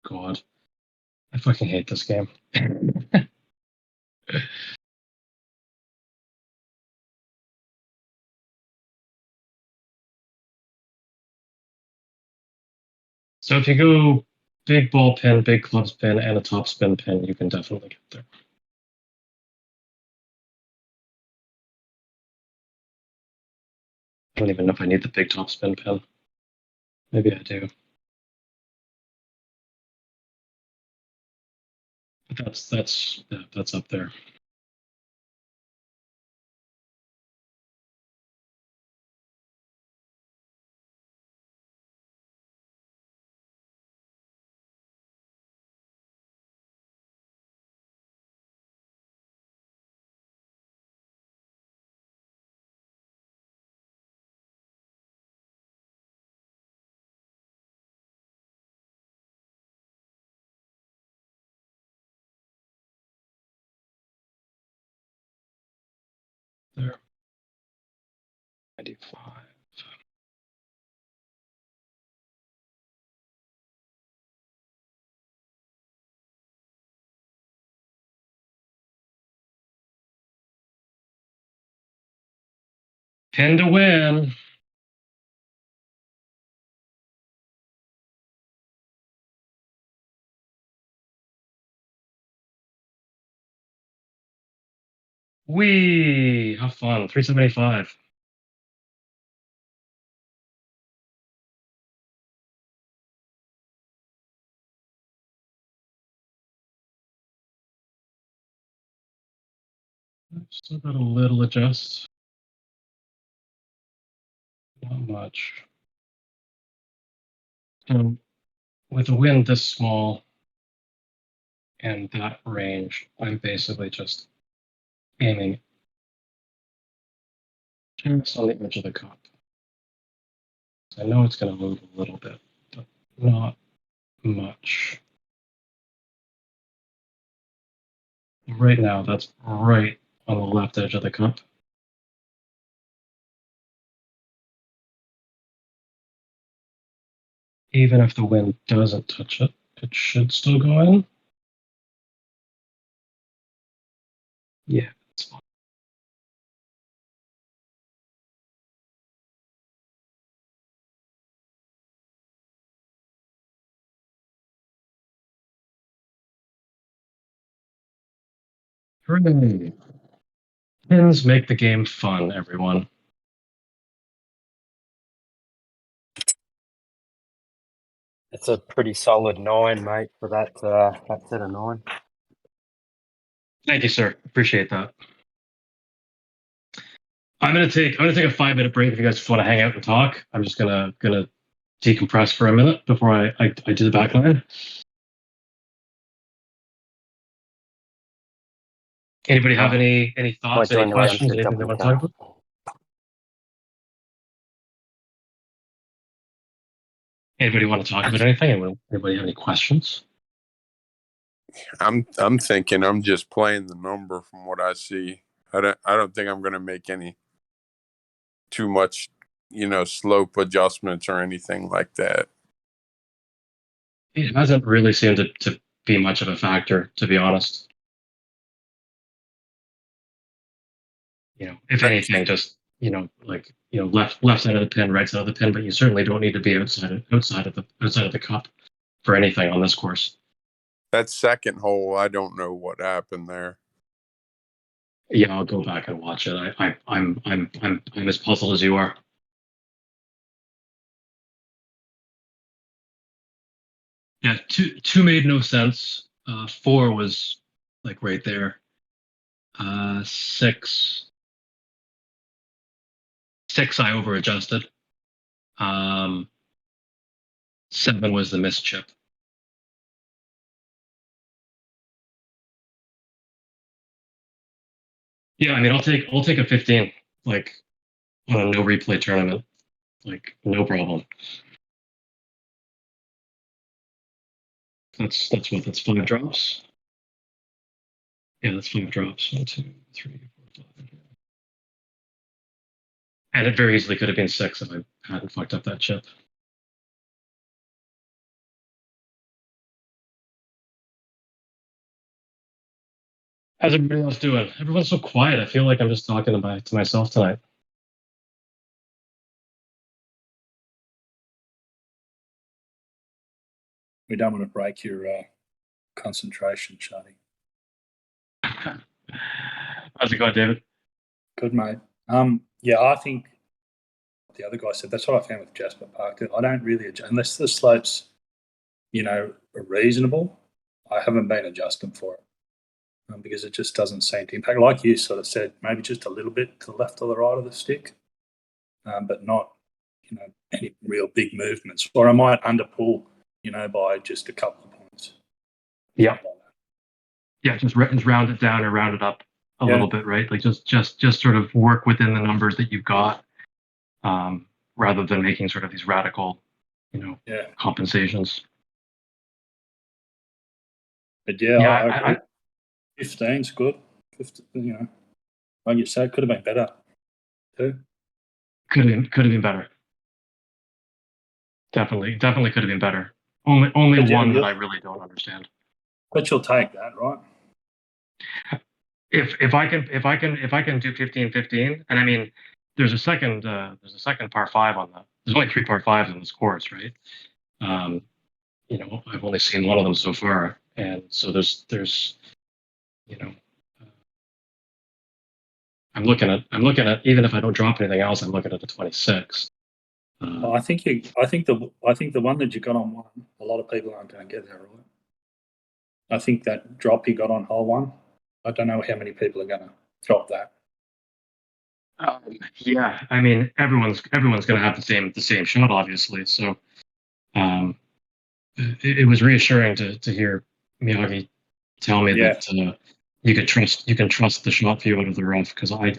God, I fucking hate this game. So if you go big ball pin, big clubs pin, and a top spin pin, you can definitely get there. I don't even know if I need the big top spin pin. Maybe I do. But that's up there. There. 95. Pin to win. Wee! Have fun. 375. Still got a little adjust. Not much. So with a wind this small and that range, I'm basically just aiming just on the edge of the cup. I know it's going to move a little bit, but not much. Right now, that's right on the left edge of the cup. Even if the wind doesn't touch it, it should still go in. Yeah, it's fine. Hooray. Pins make the game fun, everyone. It's a pretty solid 9, mate, for that set of 9. Thank you, sir. Appreciate that. I'm gonna take a 5-minute break if you guys want to hang out and talk. I'm just gonna decompress for a minute before I do the backline. Anybody have any thoughts, Might join any the round questions, to anything jump they in want the to talk car. about? Anybody want to talk about anything? Anybody have any questions? I'm thinking I'm just playing the number from what I see. I don't think I'm going to make any too much, slope adjustments or anything like that. It hasn't really seemed to be much of a factor, to be honest. If anything, just left side of the pin, right side of the pin, but you certainly don't need to be outside of the cup for anything on this course. That second hole, I don't know what happened there. Yeah, I'll go back and watch it. I'm as puzzled as you are. Yeah, two made no sense. 4 was like right there. 6 I over adjusted. 7 was the missed chip. Yeah, I mean, I'll take a 15 like on a no replay tournament, like no problem. That's 5 drops. Yeah, that's 5 drops. 1, 2, 3, 4, 5. And it very easily could have been 6 if I hadn't fucked up that chip. How's everybody else doing? Everyone's so quiet. I feel like I'm just talking to myself tonight. We don't want to break your concentration, Charlie. How's it going, David? Good, mate. Yeah, I think the other guy said that's what I found with Jasper Park. I don't really adjust unless the slopes, are reasonable. I haven't been adjusting for it because it just doesn't seem to impact. Like you sort of said, maybe just a little bit to the left or the right of the stick, but not, any real big movements. Or I might underpull, by just a couple of points. Yeah. Yeah, just round it down or round it up a little bit, right? Like just sort of work within the numbers that you've got, rather than making sort of these radical, compensations. But I agree. 15's good. 15, like you said, could have been better too. Could have been better. Definitely could have been better. Only one that I really don't understand. But you'll take that, right? If I can do 15-15, and I mean there's a second par 5 on that. There's only 3 par 5s in this course, right? I've only seen one of them so far, and so there's I'm looking at even if I don't drop anything else, I'm looking at the 26. I think the one that you got on 1, a lot of people aren't going to get there, right? I think that drop you got on hole 1, I don't know how many people are going to drop that. Yeah, I mean everyone's going to have the same shot, obviously. So it was reassuring to hear Miyagi tell me that you can trust the shot view out of the rough, because I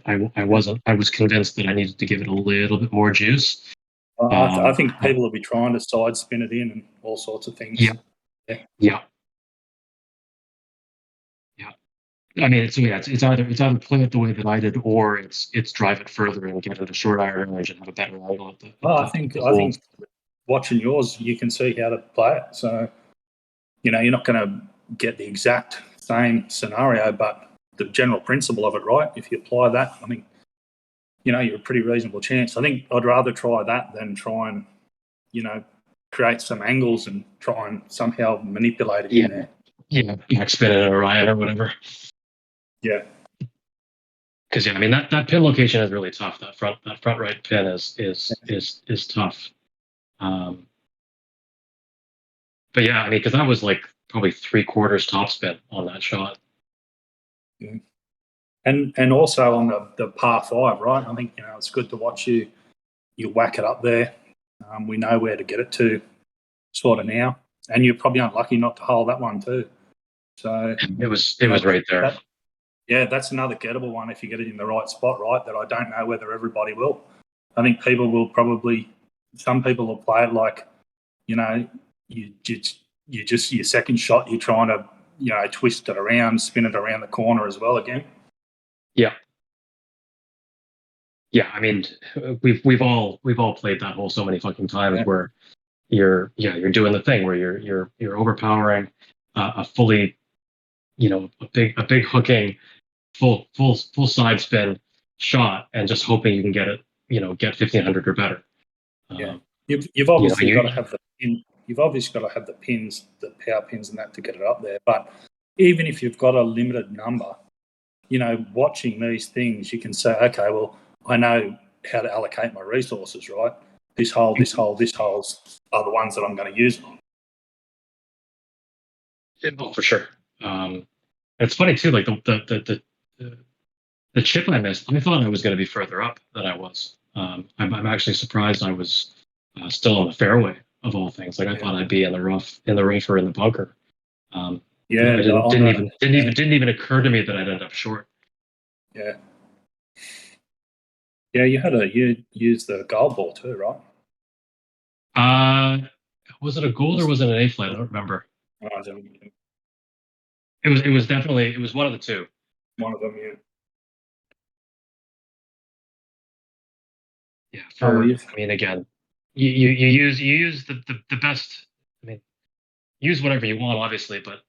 was convinced that I needed to give it a little bit more juice. I think people will be trying to side spin it in and all sorts of things. Yeah. I mean, it's either play it the way that I did, or it's drive it further and get it a short iron range and have a better angle at the. I think watching yours, you can see how to play it. So, you're not going to get the exact same scenario, but the general principle of it, right? If you apply that, I think, you're a pretty reasonable chance. I think I'd rather try that than try and, create some angles and try and somehow manipulate it in there. Yeah, backspin it or Ryan or whatever. Yeah. Because I mean that pin location is really tough. That front right pin is tough. But yeah, I mean, because that was like probably 3/4 topspin on that shot. Yeah. And also on the par 5, right? I think it's good to watch you whack it up there. We know where to get it to, sort of now, and you're probably unlucky not to hold that one too. So it was right there. That's another gettable one if you get it in the right spot, right? That I don't know whether everybody will. I think people will probably. Some people will play it like, you just your second shot, you're trying to twist it around, spin it around the corner as well again. Yeah, I mean, we've all played that hole so many fucking times where you're doing the thing where you're overpowering a fully, a big hooking full side spin shot and just hoping you can get it, get 1500 or better. Yeah. You've obviously you- got to have the pin. You've obviously got to have the pins, the power pins, and that to get it up there. But even if you've got a limited number, watching these things, you can say, okay, well, I know how to allocate my resources, right? This hole, this hole, this holes are the ones that I'm going to use. For sure. It's funny too, like the chip I missed. I thought I was going to be further up than I was. I'm actually surprised I was still on the fairway of all things. Like I thought I'd be in the rough, or in the bunker. It didn't even occur to me that I'd end up short. Yeah. Yeah, you used the gold ball too, right? Was it a gold or was it an A flight? I don't remember. It was definitely one of the two. One of them, yeah. Yeah. I mean, again, you use the best. I mean, use whatever you want, obviously, but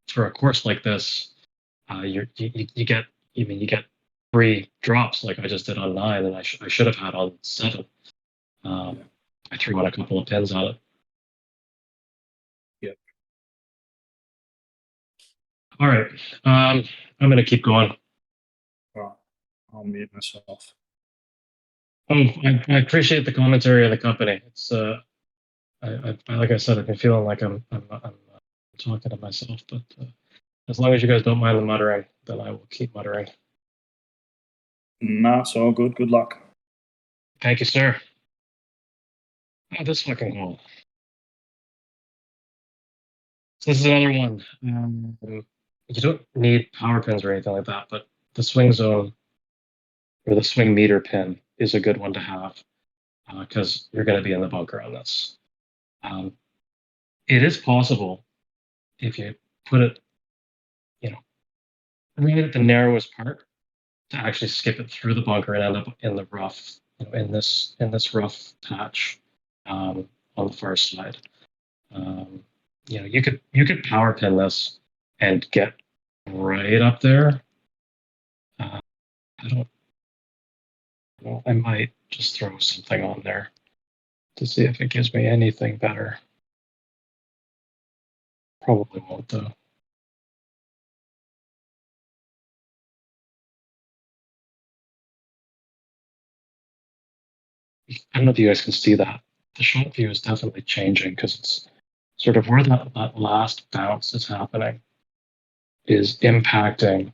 for a course like this, you get. I mean, you get 3 drops like I just did on 9, and I should have had on 7. I threw on a couple of pins on it. Yep. All right. I'm going to keep going. All right. I'll mute myself. Oh, I appreciate the commentary and the company. It's like I said, I've been feeling like I'm talking to myself, but as long as you guys don't mind the muttering, then I will keep muttering. No, it's all good. Good luck. Thank you, sir. Oh, this fucking hole. So this is another one. You don't need power pins or anything like that, but the swing zone or the swing meter pin is a good one to have because you're going to be in the bunker on this. It is possible if you put it, right at the narrowest part, to actually skip it through the bunker and end up in the rough, in this rough patch on the far side. You could power pin this and get right up there. I don't. Well, I might just throw something on there to see if it gives me anything better. Probably won't though. I don't know if you guys can see that. The shot view is definitely changing because it's sort of where that last bounce is happening is impacting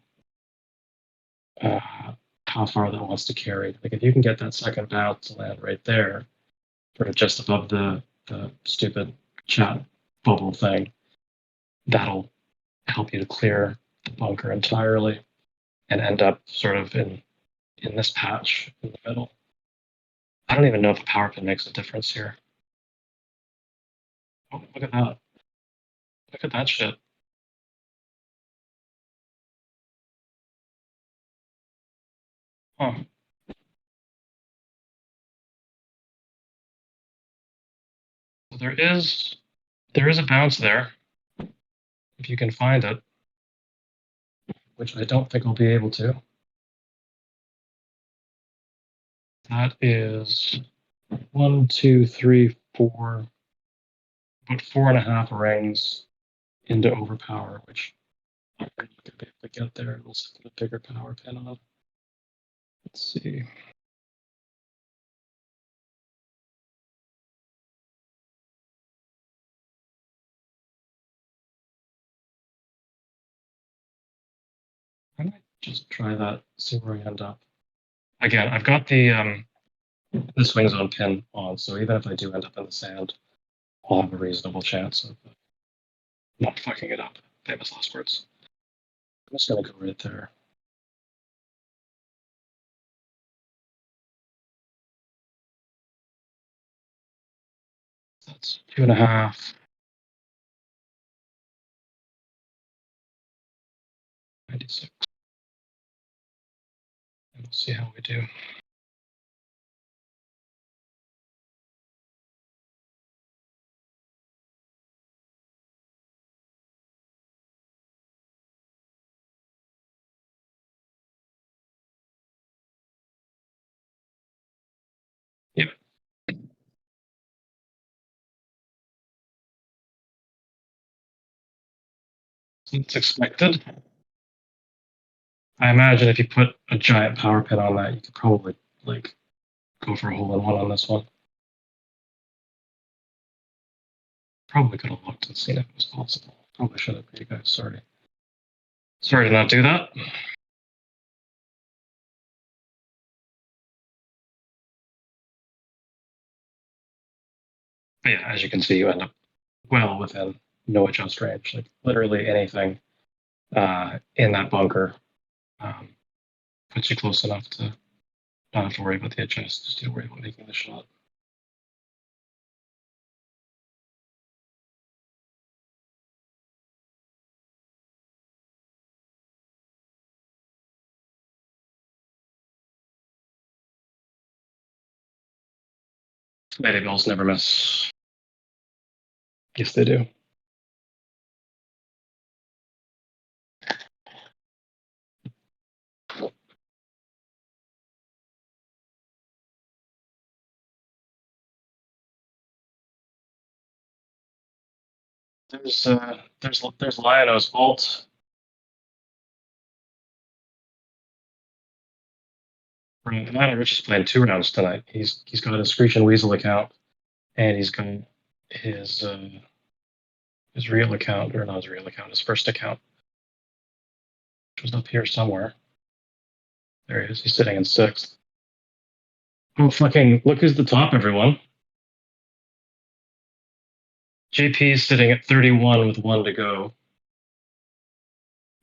how far that wants to carry. Like if you can get that second bounce to land right there, sort of just above the stupid chat bubble thing, that'll help you to clear the bunker entirely and end up sort of in this patch in the middle. I don't even know if a power pin makes a difference here. Oh, look at that. Look at that shit. Huh. So there is a bounce there, if you can find it, which I don't think I'll be able to. That is 1, 2, 3, 4, about 4.5 rings into overpower, which I'm not going to be able to get there. We'll put a bigger power pin on. Let's see. I might just try that, see where I end up. Again, I've got the swing zone pin on, so even if I do end up in the sand, I'll have a reasonable chance of not fucking it up. Famous last words. I'm just gonna go right there. That's 2.5. 96. And we'll see how we do. It's expected. I imagine if you put a giant power pin on that, you could probably like go for a hole-in-one on this one. Probably could have looked and seen if it was possible. Probably should have. You guys, sorry. Sorry to not do that. But yeah, as you can see, you end up well within no adjust range. Like literally anything in that bunker puts you close enough to not have to worry about the adjust, just to worry about making the shot. Lady Bills never miss. Yes, they do. There's Liono's ult. Lionel Rich is playing 2 rounds tonight. He's got a Screech and Weasel account, and he's got his real account, or not his real account, his first account, which was up here somewhere. There he is. He's sitting in 6th. Oh, fucking look who's the top, everyone. JP's sitting at 31 with 1 to go.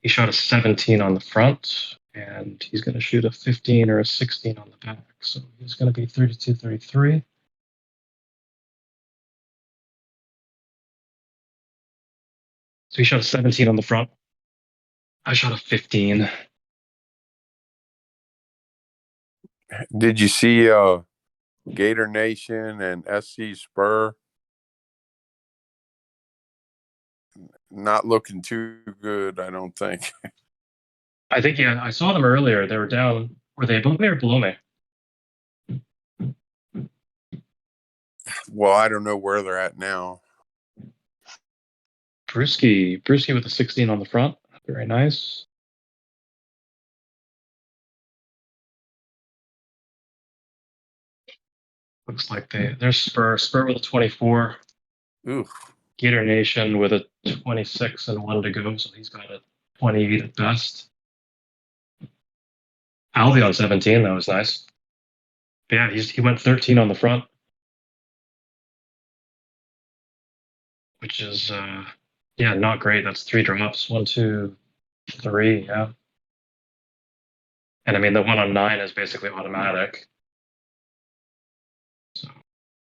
He shot a 17 on the front, and he's going to shoot a 15 or a 16 on the back. So he's going to be 32, 33. So he shot a 17 on the front. I shot a 15. Did you see Gator Nation and SC Spur? Not looking too good, I don't think. I think, yeah, I saw them earlier. They were down. Were they above me or below me? Well, I don't know where they're at now. Brewski with a 16 on the front. Very nice. Looks like there's Spur with a 24. Ooh. Gator Nation with a 26 and 1 to go, so he's got a 28 at best. Albi on 17, that was nice. But yeah, he went 13 on the front, which is yeah, not great. That's 3 drops. 1, 2, 3, yeah. And I mean the one on 9 is basically automatic. So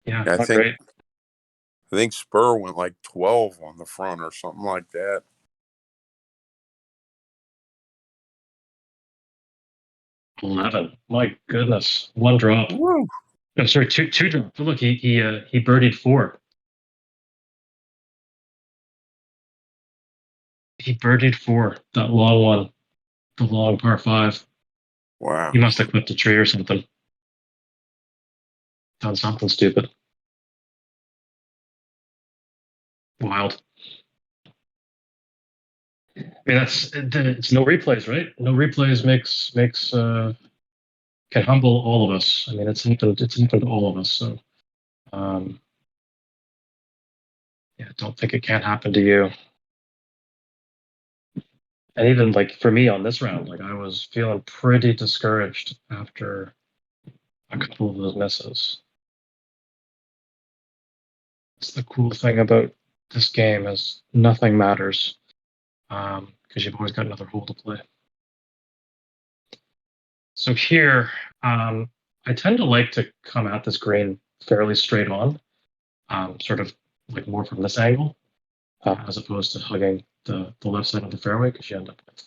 yeah, I not think great. I think Spur went like 12 on the front or something like that. $11. My goodness, 1 drop. Woo. No, sorry, two drops. Look, he birdied 4. He birdied 4. That long one, the long par 5. Wow. He must have clipped a tree or something. Done something stupid. Wild. I mean, it's no replays, right? No replays makes can humble all of us. I mean, it's happened to all of us. So, yeah, don't think it can't happen to you. And even like for me on this round, like I was feeling pretty discouraged after a couple of those misses. That's the cool thing about this game is nothing matters because you've always got another hole to play. So here, I tend to like to come at this green fairly straight on, sort of like more from this angle, as opposed to hugging the left side of the fairway because you end up with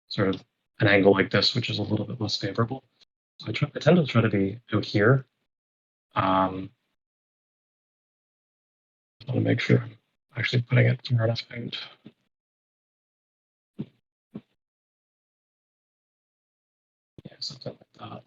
sort of an angle like this, which is a little bit less favorable. So I tend to try to be out here. I want to make sure I'm actually putting it far enough out. Yeah, something like that.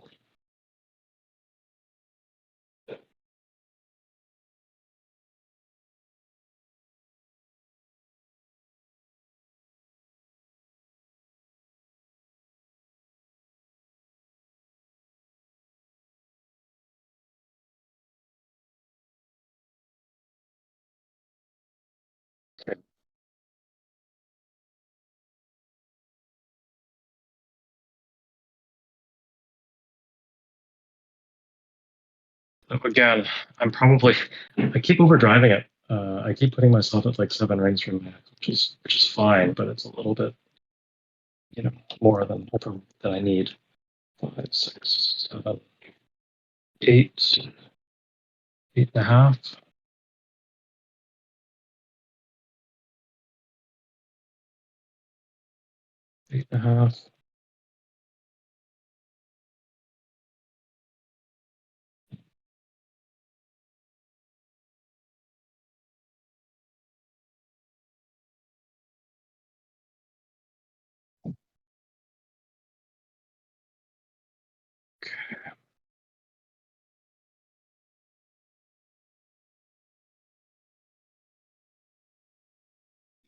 So again, I keep overdriving it. I keep putting myself at like 7 rings from max, which is fine, but it's a little bit, more than I need. 5, 6, 7, 8, 8.5. 8.5.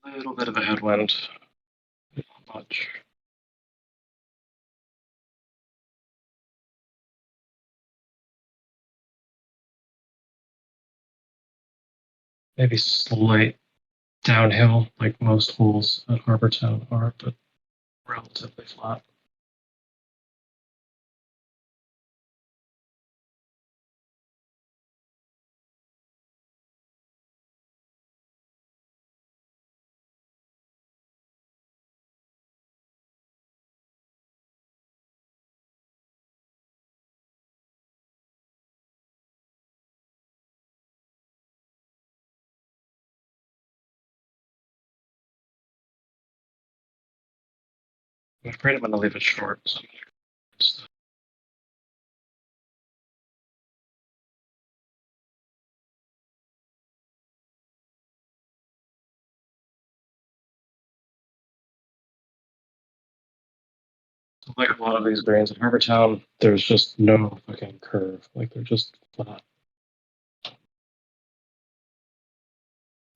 A little bit of a headwind. Not much. Maybe slight downhill, like most holes at Harbour Town are, but relatively flat. I'm afraid I'm going to leave it short. So like a lot of these greens at Harbour Town, there's just no fucking curve. Like they're just flat.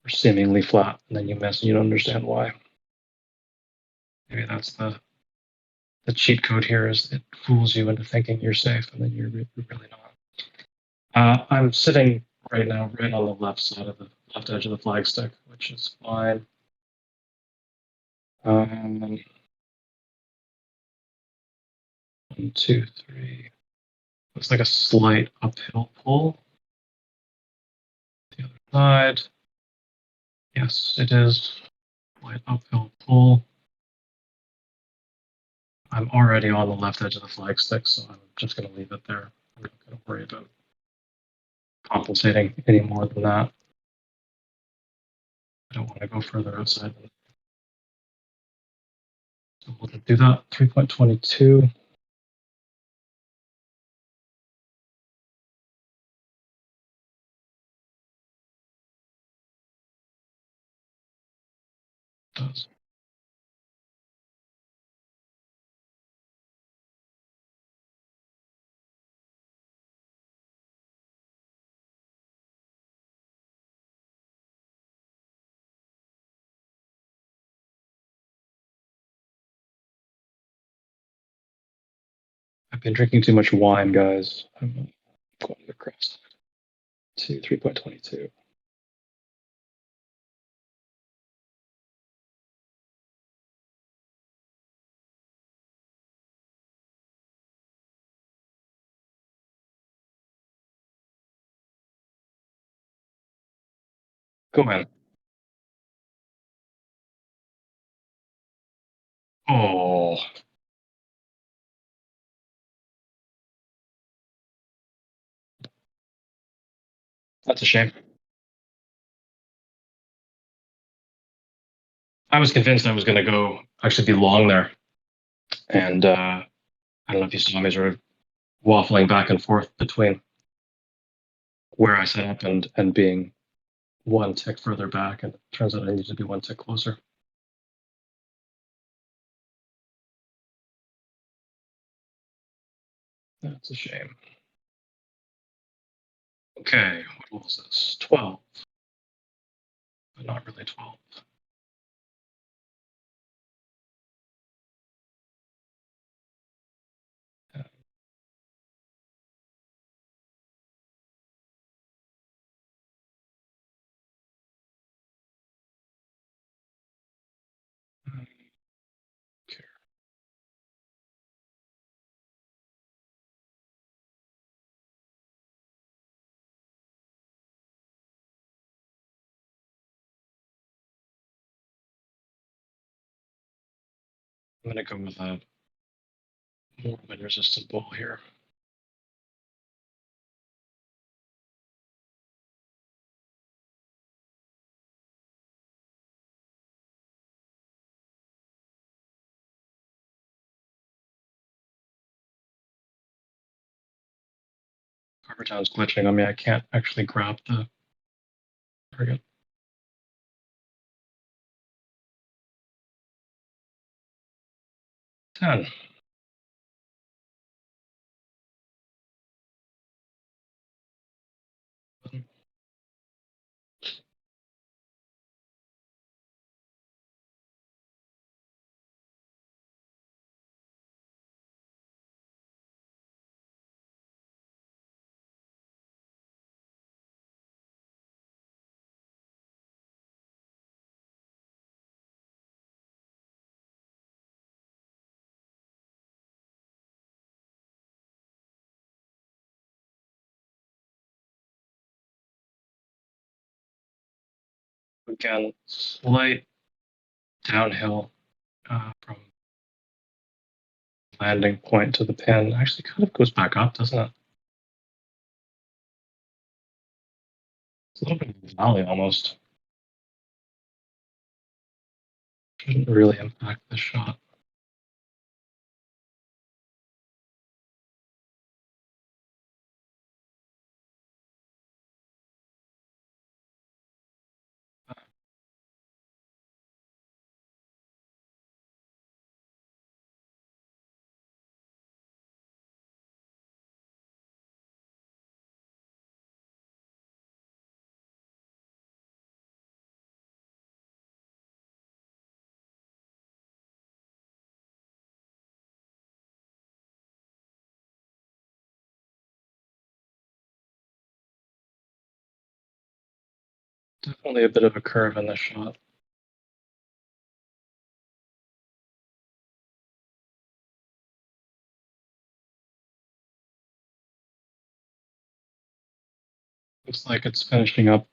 Or seemingly flat, and then you miss and you don't understand why. Maybe that's the cheat code here is it fools you into thinking you're safe, and then you're really not. I'm sitting right now right on the left side of the left edge of the flagstick, which is fine. 1, 2, 3. Looks like a slight uphill pull. The other side. Yes, it is. Slight uphill pull. I'm already on the left edge of the flagstick, so I'm just going to leave it there. I'm not going to worry about compensating any more than that. I don't want to go further outside. So we'll do that. 3.22. Does. I've been drinking too much wine, guys. I'm going to the cross to 3.22. Go ahead. Oh, that's a shame. I was convinced I was going to go actually be long there. And I don't know if you saw me sort of waffling back and forth between where I set up and being one tick further back. And it turns out I need to be one tick closer. That's a shame. Okay, what was this? 12. But not really 12. Okay. I'm going to go with a more wind resistant ball here. Harbour Town's glitching on me. I can't actually grab the target. Ten. Again, slight downhill from landing point to the pin. Actually, kind of goes back up, doesn't it? It's a little bit of a valley almost. Shouldn't really impact the shot. Definitely a bit of a curve in the shot. Looks like it's finishing up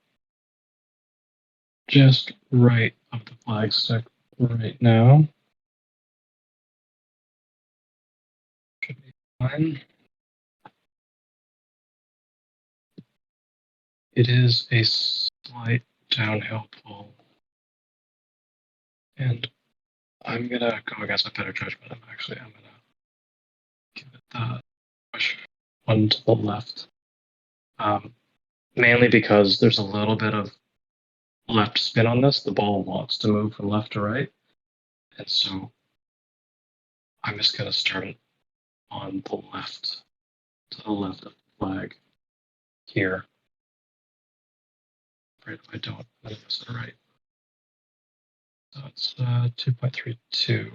just right of the flagstick right now. Should be fine. It is a slight downhill pull. And I'm gonna go against my better judgment. I'm gonna give it the push one to the left. Mainly because there's a little bit of left spin on this. The ball wants to move from left to right. And so I'm just gonna start it on the left, to the left of the flag here. Right, if I don't, I'm gonna miss it right. So it's 2.32.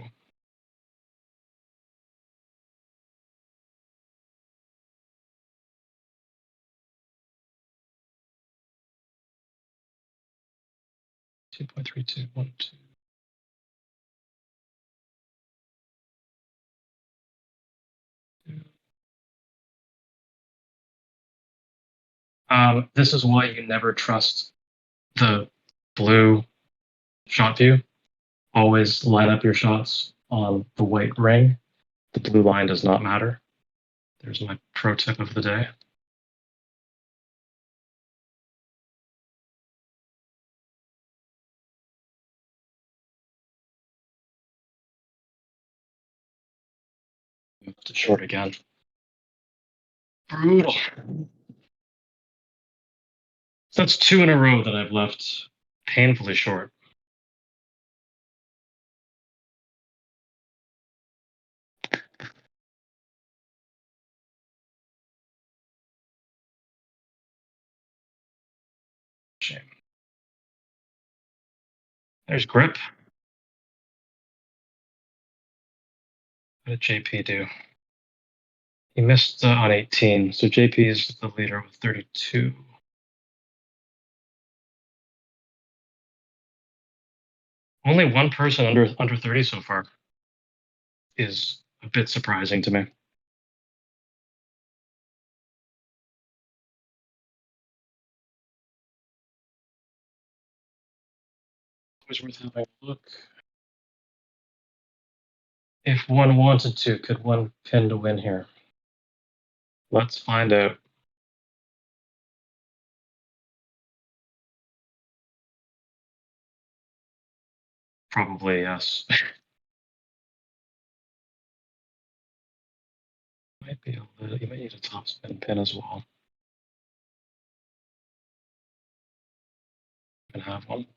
Two point three two one two. This is why you never trust the blue shot view. Always line up your shots on the white ring. The blue line does not matter. There's my pro tip of the day. To short again. Brutal. That's two in a row that I've left painfully short. Shame. There's grip. What did JP do? He missed on 18, so JP is the leader with 32. Only one person under 30 so far is a bit surprising to me. Always worth having a look. If one wanted to, could one pin to win here? Let's find out. Probably yes. Might be a little, you might need a top spin pin as well. You can have one.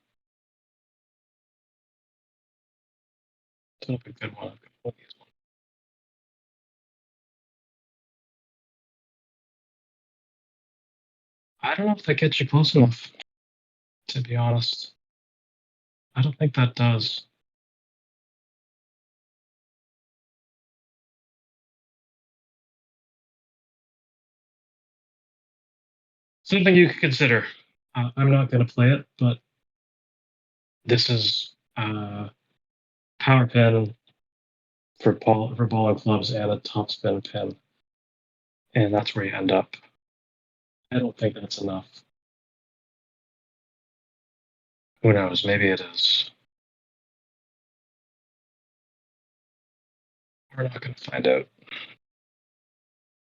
Set up a good one. I've got one of these ones. I don't know if that gets you close enough, to be honest. I don't think that does. Something you could consider. I'm not going to play it, but this is power pin for ball and clubs and a top spin pin, and that's where you end up. I don't think that's enough. Who knows? Maybe it is. We're not going to find out.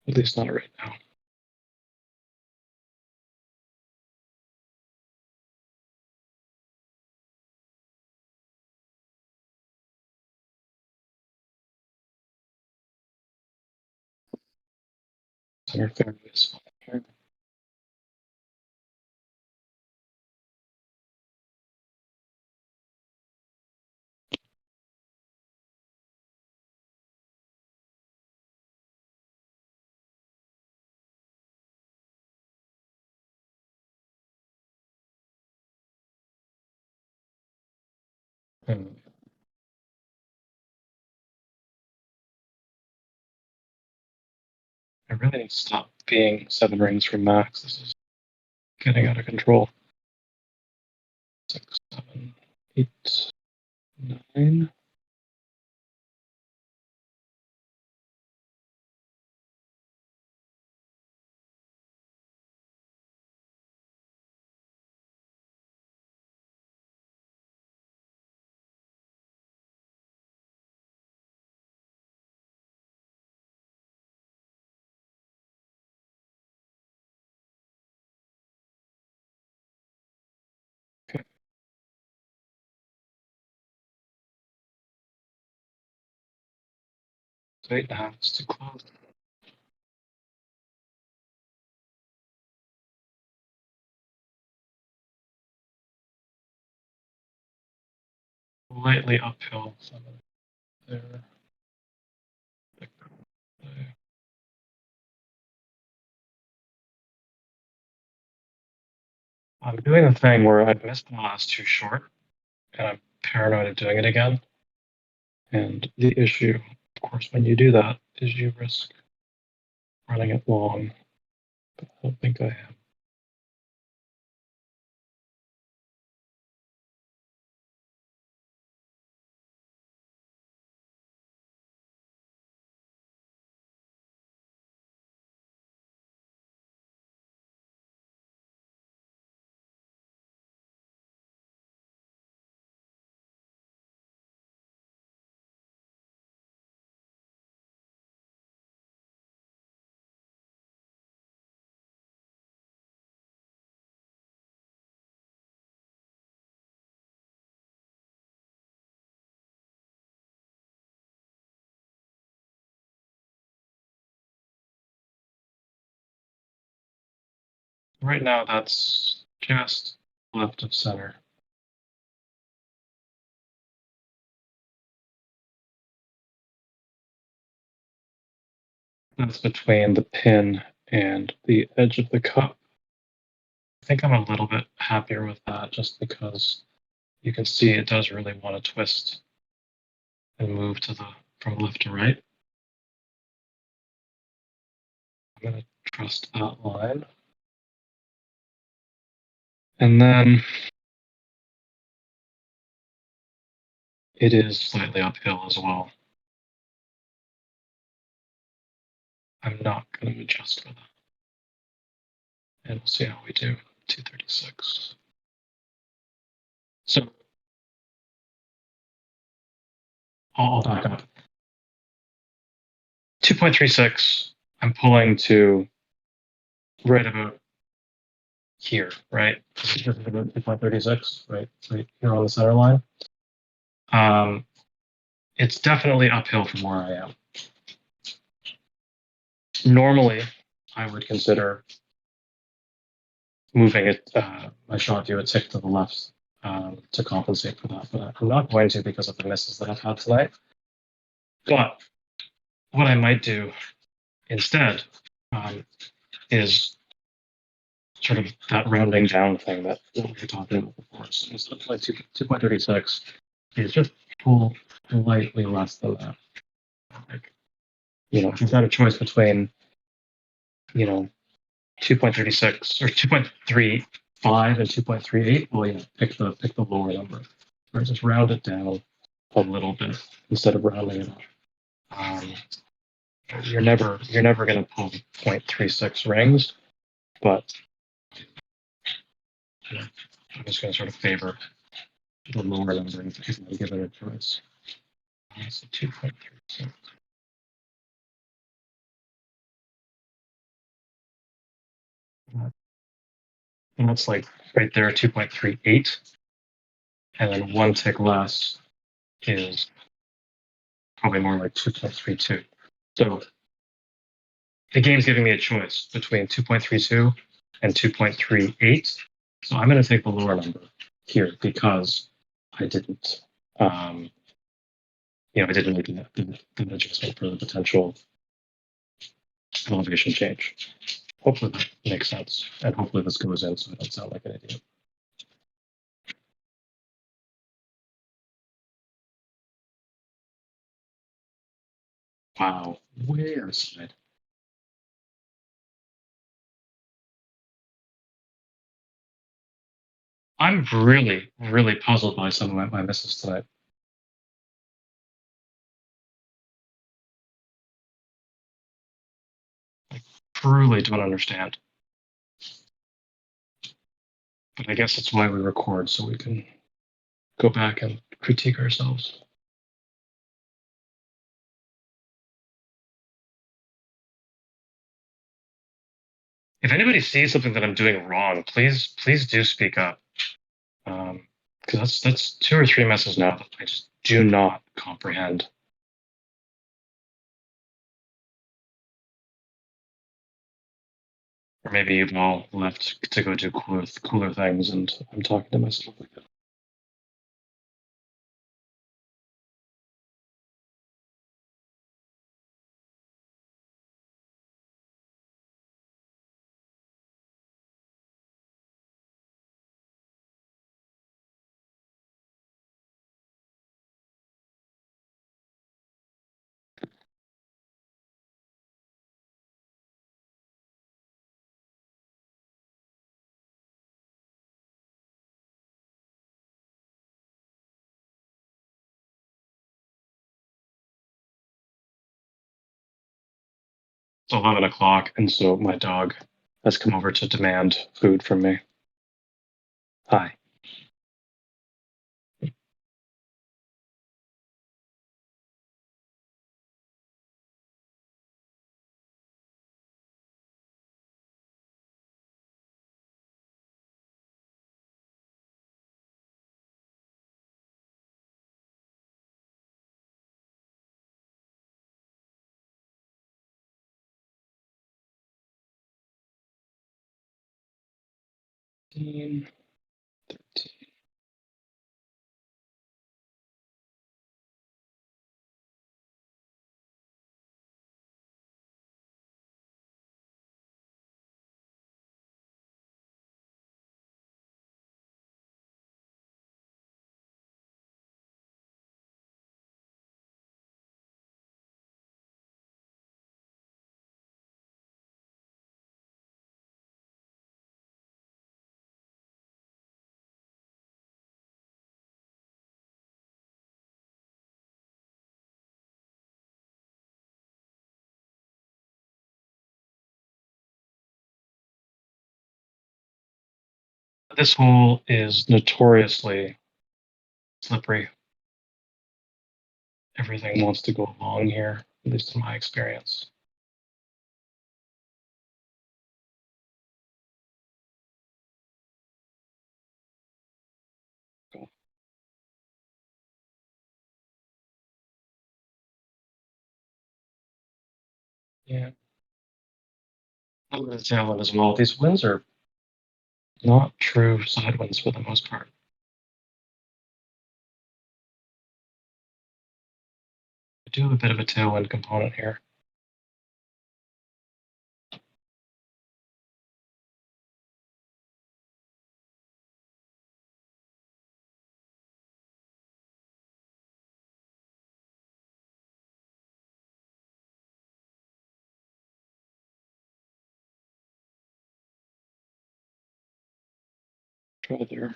At least not right now. Center fairway is fine here. I really need to stop being 7 rings from max. This is getting out of control. 6, 7, 8, 9. Okay. So 8.5 is too close. Slightly uphill. 7 there. There. I'm doing the thing where I've missed the last 2 short, and I'm paranoid of doing it again. And the issue, of course, when you do that, is you risk running it long. But I don't think I am. Right now, that's just left of center. That's between the pin and the edge of the cup. I think I'm a little bit happier with that just because you can see it does really want to twist and move to the from left to right. I'm going to trust that line. And then it is slightly uphill as well. I'm not going to adjust for that. And we'll see how we do. 236. So I'll back up. 2.36, I'm pulling to right about here, right? This is about 2.36, right here on the center line. It's definitely uphill from where I am. Normally, I would consider moving it, my shot view a tick to the left to compensate for that, but I'm not going to because of the misses that I've had tonight. But what I might do instead is sort of that rounding down thing that we were talking about before. So instead of like 2.36, is just pull slightly less than that. Like, if you've got a choice between, 2.36 or 2.35 and 2.38, well, pick the lower number. Or just round it down a little bit instead of rounding it up. You're never going to pull 0.36 rings, but I'm just going to sort of favor the lower number if I give it a choice. So 2.36. And that's like right there, 2.38. And then one tick less is probably more like 2.32. So the game's giving me a choice between 2.32 and 2.38. So I'm going to take the lower number here because I didn't, I didn't make the adjustment for the potential elevation change. Hopefully that makes sense. And hopefully this goes in so I don't sound like an idiot. Wow, way outside. I'm really, really puzzled by some of my misses tonight. I truly don't understand. But I guess that's why we record, so we can go back and critique ourselves. If anybody sees something that I'm doing wrong, please do speak up. Because that's 2 or 3 messes now that I just do not comprehend. Or maybe you've all left to go do cooler things, and I'm talking to myself like that. It's 11 o'clock, and so my dog has come over to demand food from me. Hi. Thirteen. This hole is notoriously slippery. Everything wants to go along here. at least in my experience. Cool. Yeah. A little bit of tailwind as well. These winds are not true side winds for the most part. I do have a bit of a tailwind component here. Try there.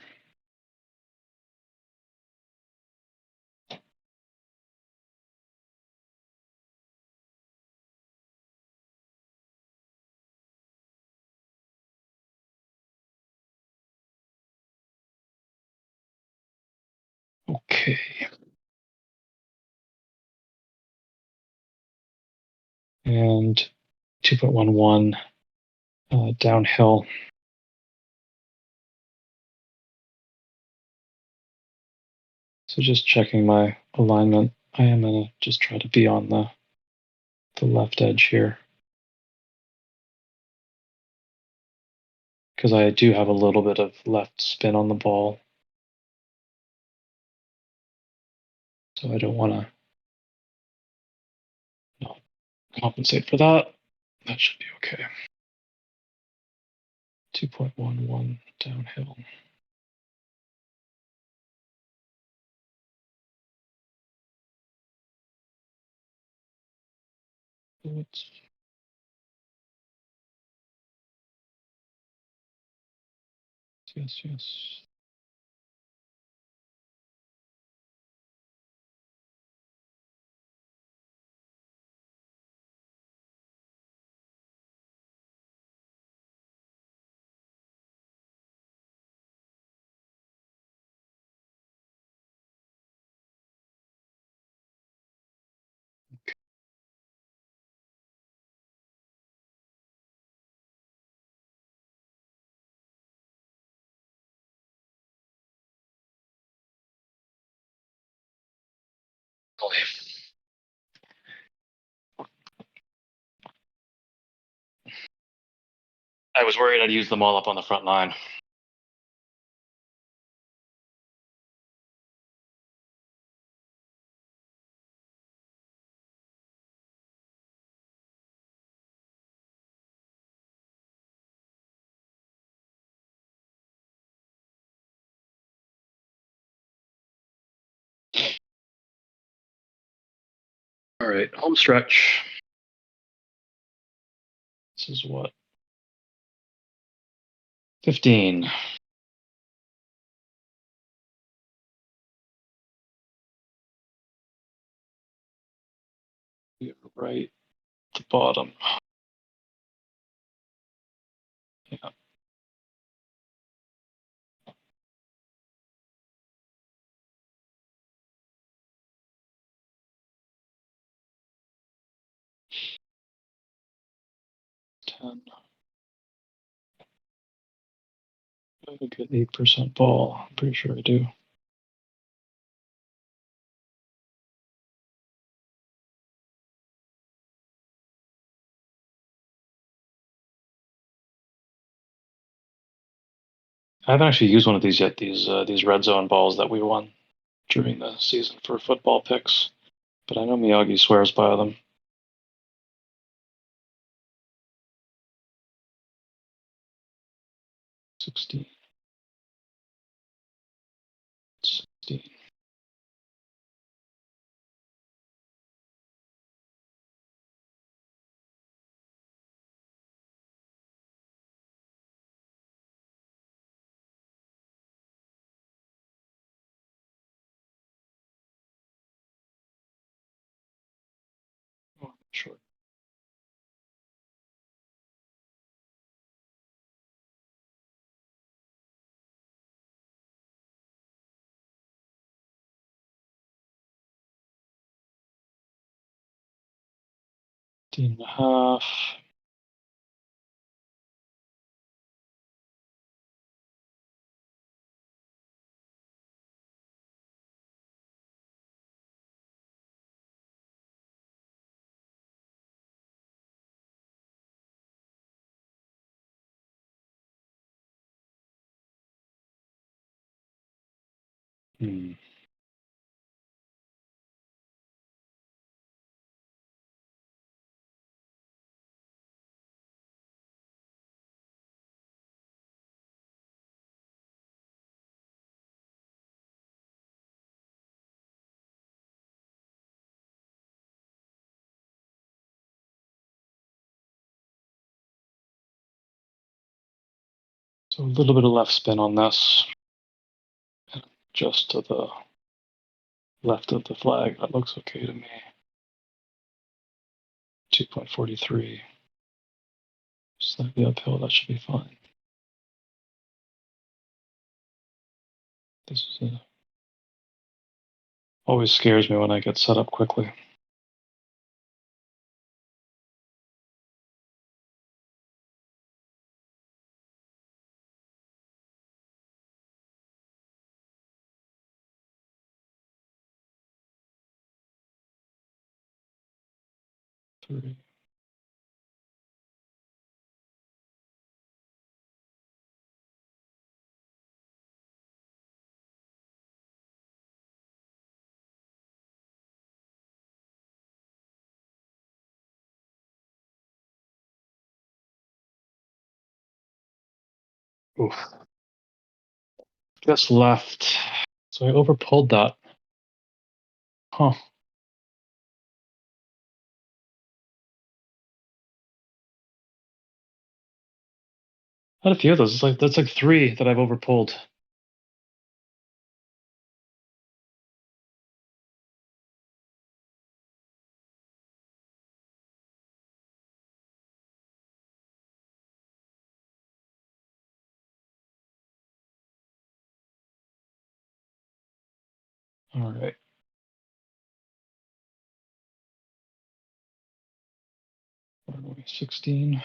Okay. And 2.11 downhill. So just checking my alignment. I am gonna just try to be on the left edge here, because I do have a little bit of left spin on the ball. So I don't want to not compensate for that. That should be okay. 2.11 downhill. Oops. Yes, yes. I was worried I'd use them all up on the front line. All right, home stretch. This is what? 15. Right at the bottom. Yeah. Ten. I have a good 8% ball. I'm pretty sure I do. I haven't actually used one of these yet. These red zone balls that we won during the season for football picks, but I know Miyagi swears by them. 16. 16. Oh, sure. 15.5. Hmm. So a little bit of left spin on this. Just to the left of the flag. That looks okay to me. 2.43. Slightly uphill, that should be fine. This is always scares me when I get set up quickly. Three. Oof. Just left. So I overpulled that. Huh. I had a few of those. That's like 3 that I've overpulled. All right. Where are we? 16.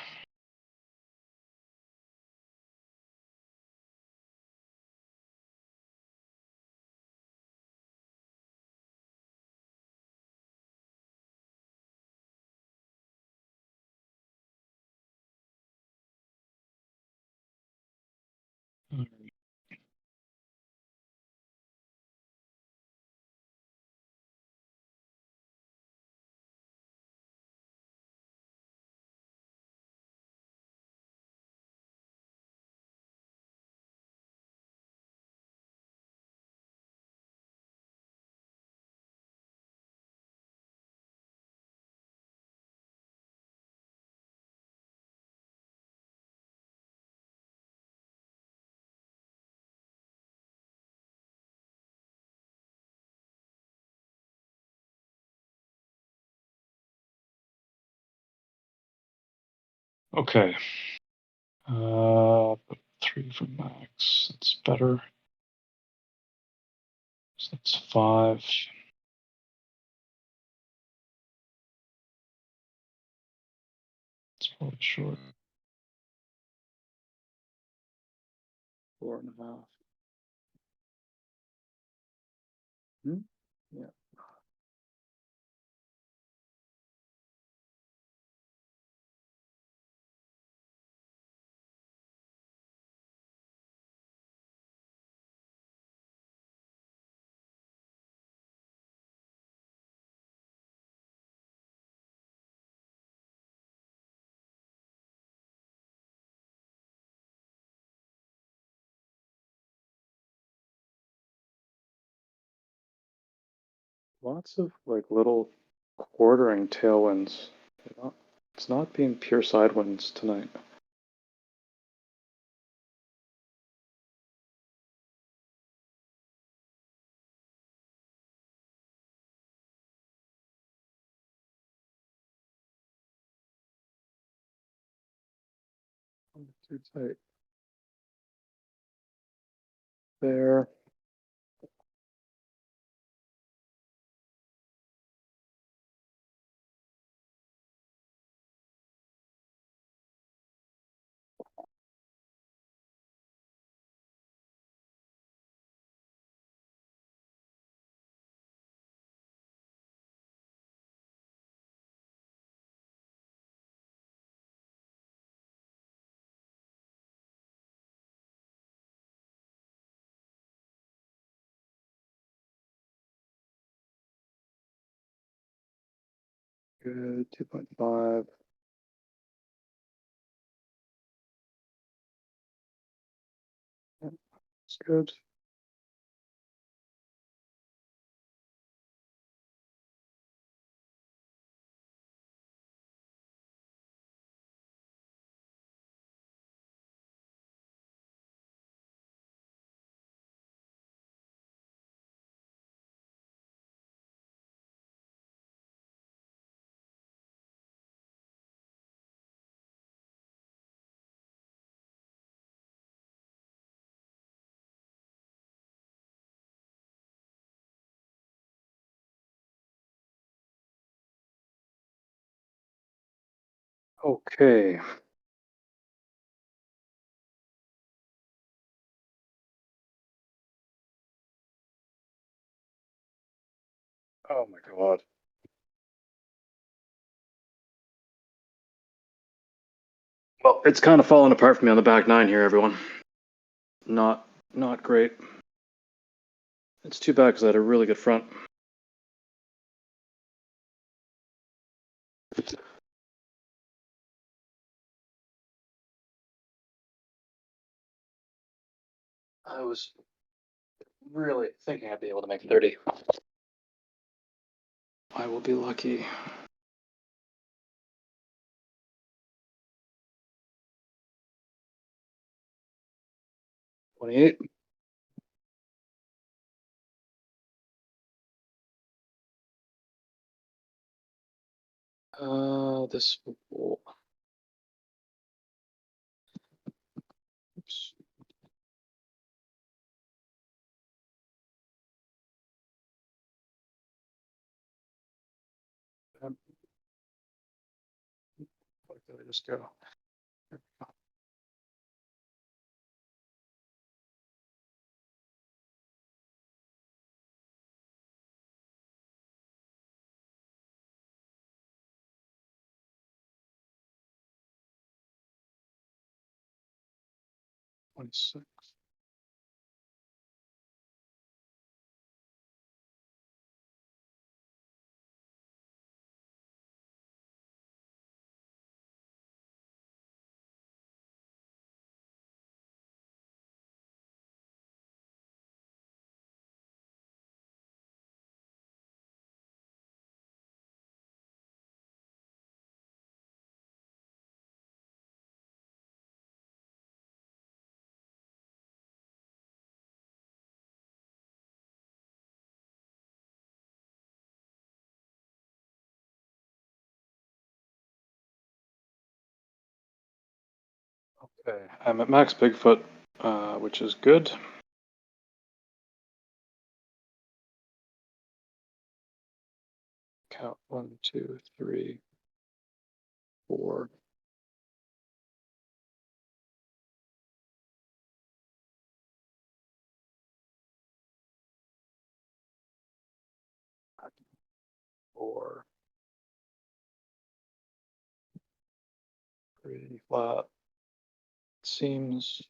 All right. Okay. 3 for max. That's better. So that's 5. It's probably short. 4.5. Yeah. Lots of like little quartering tailwinds. It's not being pure side winds tonight. Too tight. There. Good. 2.5. Yep, that's good. Okay. Oh my God. Well, it's kind of falling apart for me on the back nine here, everyone. Not great. It's too bad because I had a really good front. I was really thinking I'd be able to make 30. I will be lucky. $28. This will. Oops. Where did I just go? There we go. $26. Okay, I'm at max Bigfoot, which is good. Count 1, 2, 3, 4. Four. Pretty flat. Seems.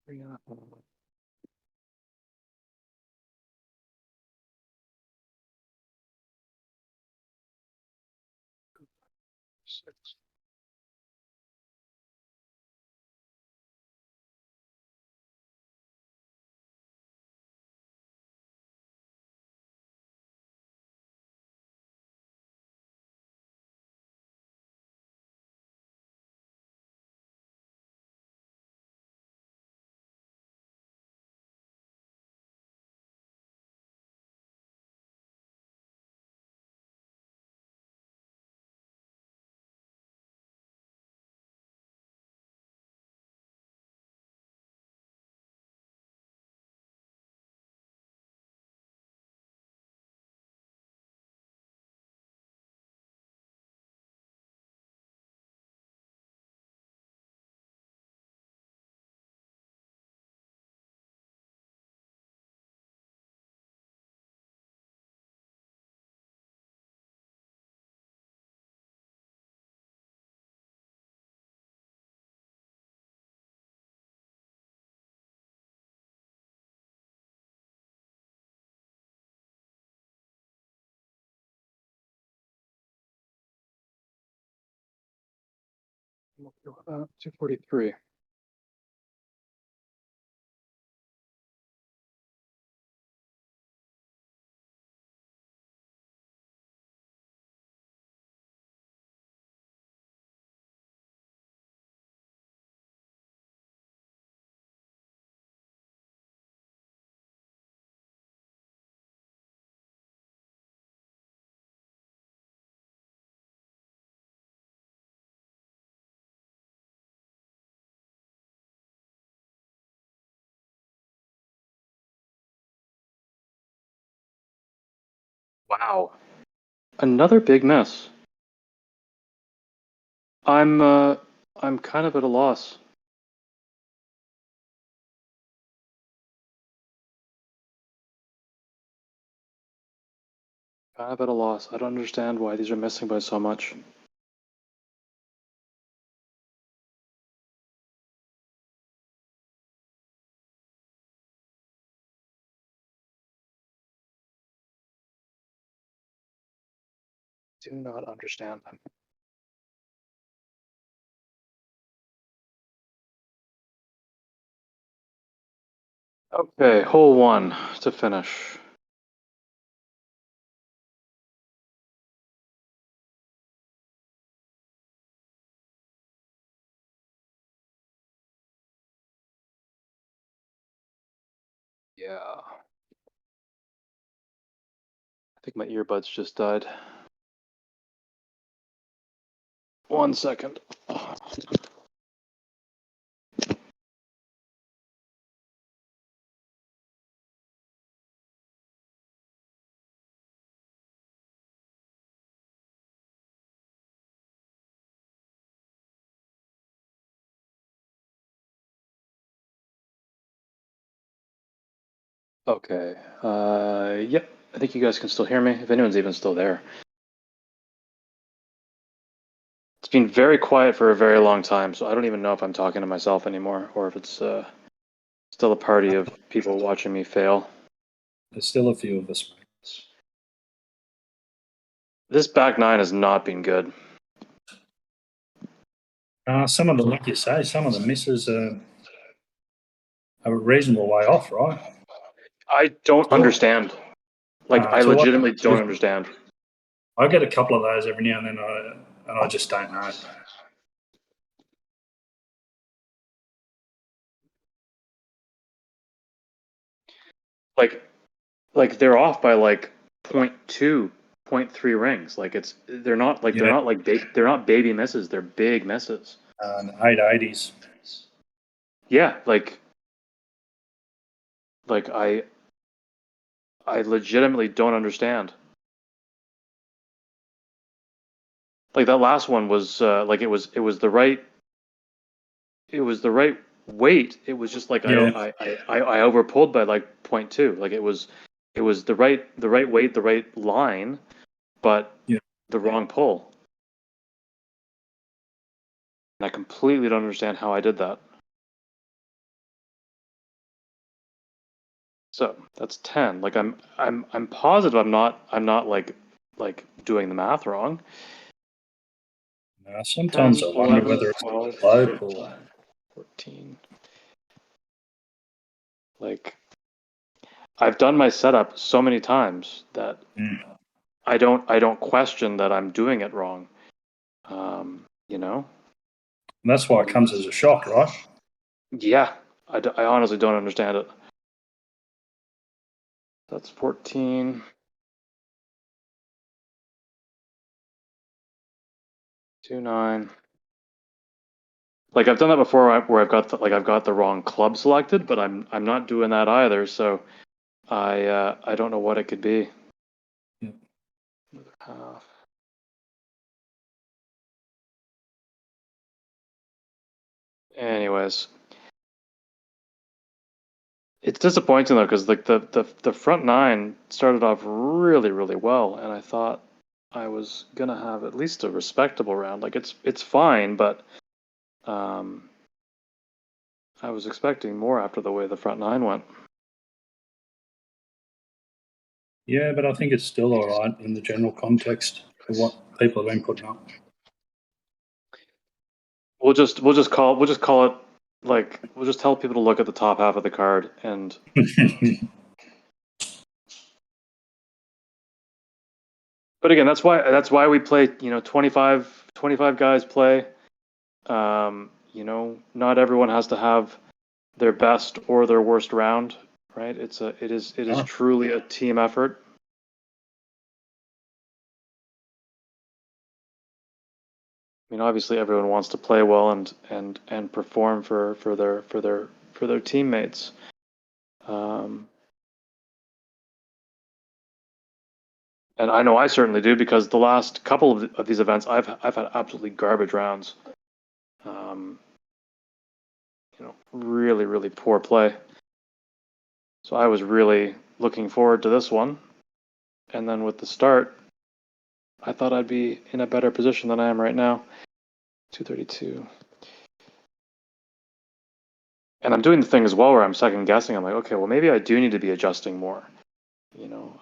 Three and a half. 6. 243. Wow. Another big mess. I'm kind of at a loss. Kind of at a loss. I don't understand why these are missing by so much. Do not understand them. Okay, hole one to finish. Yeah. I think my earbuds just died. 1 second. Okay. Yep. I think you guys can still hear me, if anyone's even still there. It's been very quiet for a very long time, so I don't even know if I'm talking to myself anymore, or if it's still a party of people watching me fail. There's still a few of us. This back nine has not been good. Some of the, like you say, some of the misses are a reasonable way off, right? I don't understand. Like, I so legitimately don't understand. I get a couple of those every now and then, and I just don't know. Like they're off by like 0.2, 0.3 rings. Like they're not baby misses. They're big misses. 880s. Yeah, like I legitimately don't understand. Like that last one was like it was the right weight. It was just like I overpulled by like 0.2. Like it was the right weight, the right line, but the wrong pull. And I completely don't understand how I did that. So that's 10. Like I'm positive I'm not like doing the math wrong. Sometimes 10, I wonder 11, whether it's 12, low pull. 14. Like I've done my setup so many times that I don't question that I'm doing it wrong. You know? And that's why it comes as a shock, right? Yeah. I honestly don't understand it. That's 14. 2-9. Like I've done that before where I've got the wrong club selected, but I'm not doing that either, so I don't know what it could be. Half. Anyways, it's disappointing though because like the front nine started off really well, and I thought I was gonna have at least a respectable round. Like it's fine, but I was expecting more after the way the front nine went. Yeah, but I think it's still all right in the general context of what people have been putting up. We'll just call it like we'll just tell people to look at the top half of the card and but again that's why we play 25 guys play. Not everyone has to have their best or their worst round, right? It is truly a team effort. I mean, obviously, everyone wants to play well and perform for their teammates. And I know I certainly do because the last couple of these events, I've had absolutely garbage rounds. Really, really poor play. So I was really looking forward to this one, and then with the start, I thought I'd be in a better position than I am right now. 232. And I'm doing the thing as well where I'm second guessing. I'm like, okay, well, maybe I do need to be adjusting more.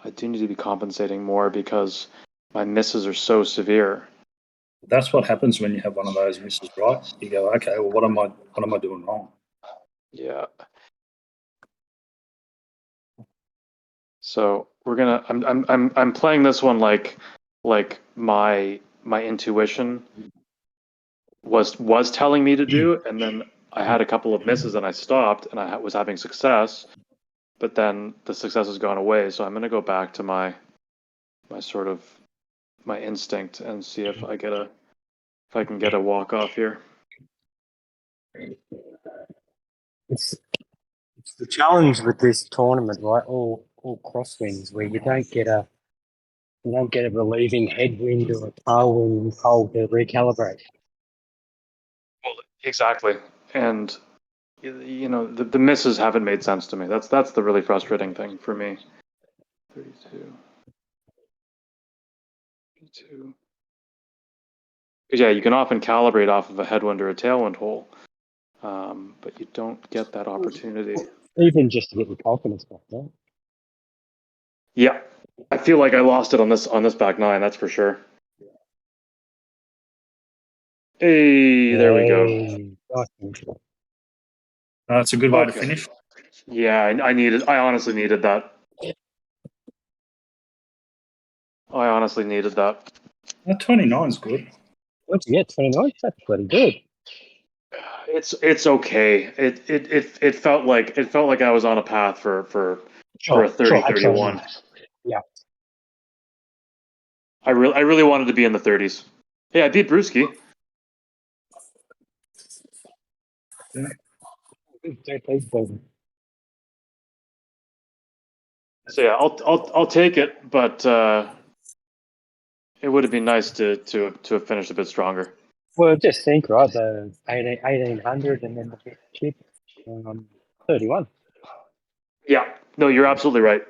I do need to be compensating more because my misses are so severe. That's what happens when you have one of those misses, right? You go, okay, well, what am I doing wrong? Yeah. So we're gonna. I'm playing this one like my intuition was telling me to do, and then I had a couple of misses and I stopped and I was having success, but then the success has gone away. So I'm gonna go back to my sort of my instinct and see if I can get a walk off here. It's the challenge with this tournament, right? All crosswinds where you don't get a relieving headwind or a tailwind pole to recalibrate. Well, exactly, and the misses haven't made sense to me. That's the really frustrating thing for me. 32. 32. Yeah, you can often calibrate off of a headwind or a tailwind hole, but you don't get that opportunity. Even just to get your confidence back, right? Yeah, I feel like I lost it on this back nine. That's for sure. Hey, there we go. It's a good way to Okay. finish. Yeah, I honestly needed that. I honestly needed that. 29 is good. What'd you get? 29? That's pretty good. It's okay. It felt like I was on a path for a 30-31. Yeah. I really wanted to be in the 30s. Hey, I beat Brewski. So yeah, I'll take it, but it would have been nice to have finished a bit stronger. Well, just think, right? The 1800 and then the big chip, 31. Yeah, no, you're absolutely right.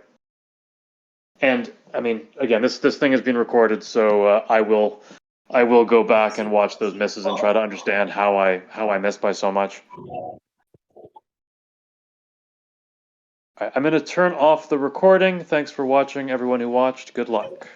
And I mean, again, this thing has been recorded, so I will go back and watch those misses and try to understand how I missed by so much. I'm going to turn off the recording. Thanks for watching, everyone who watched. Good luck.